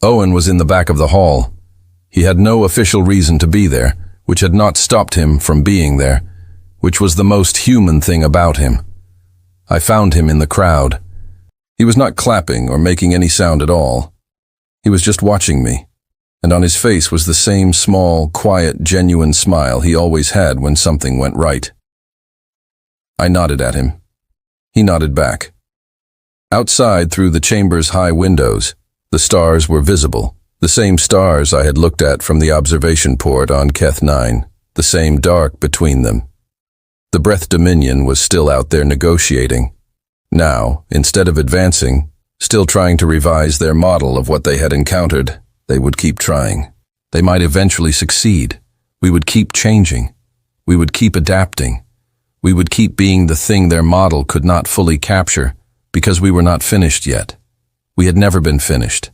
Owen was in the back of the hall. He had no official reason to be there, which had not stopped him from being there, which was the most human thing about him. I found him in the crowd. He was not clapping or making any sound at all. He was just watching me, and on his face was the same small, quiet, genuine smile he always had when something went right. I nodded at him. He nodded back. Outside, through the chamber's high windows, the stars were visible, the same stars I had looked at from the observation port on Keth 9, the same dark between them. The Breath Dominion was still out there negotiating. Now, instead of advancing, still trying to revise their model of what they had encountered, they would keep trying. They might eventually succeed. We would keep changing. We would keep adapting. We would keep being the thing their model could not fully capture, because we were not finished yet. We had never been finished.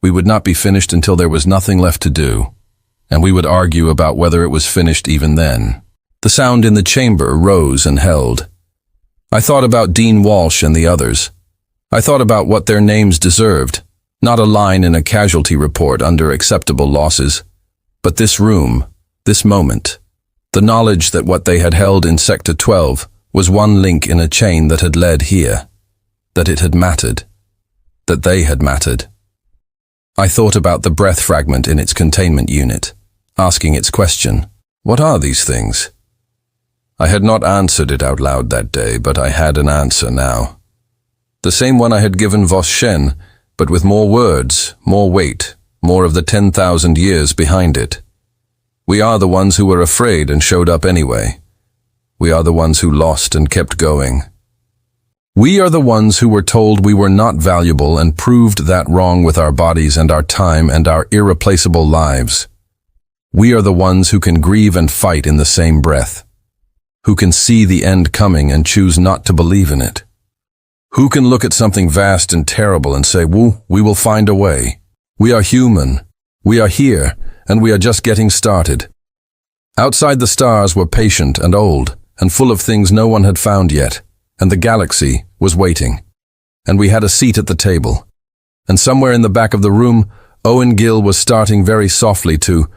We would not be finished until there was nothing left to do, and we would argue about whether it was finished even then. The sound in the chamber rose and held. I thought about Dean Walsh and the others. I thought about what their names deserved, not a line in a casualty report under acceptable losses, but this room, this moment, the knowledge that what they had held in Sector 12 was one link in a chain that had led here, that it had mattered, that they had mattered. I thought about the breath fragment in its containment unit, asking its question, what are these things? I had not answered it out loud that day, but I had an answer now. The same one I had given Vos Shen, but with more words, more weight, more of the 10,000 years behind it. We are the ones who were afraid and showed up anyway. We are the ones who lost and kept going. We are the ones who were told we were not valuable and proved that wrong with our bodies and our time and our irreplaceable lives. We are the ones who can grieve and fight in the same breath, who can see the end coming and choose not to believe in it. Who can look at something vast and terrible and say, "Woo, we will find a way. We are human. We are here, and we are just getting started." Outside the stars were patient and old, and full of things no one had found yet, and the galaxy was waiting. And we had a seat at the table. And somewhere in the back of the room, Owen Gill was starting very softly to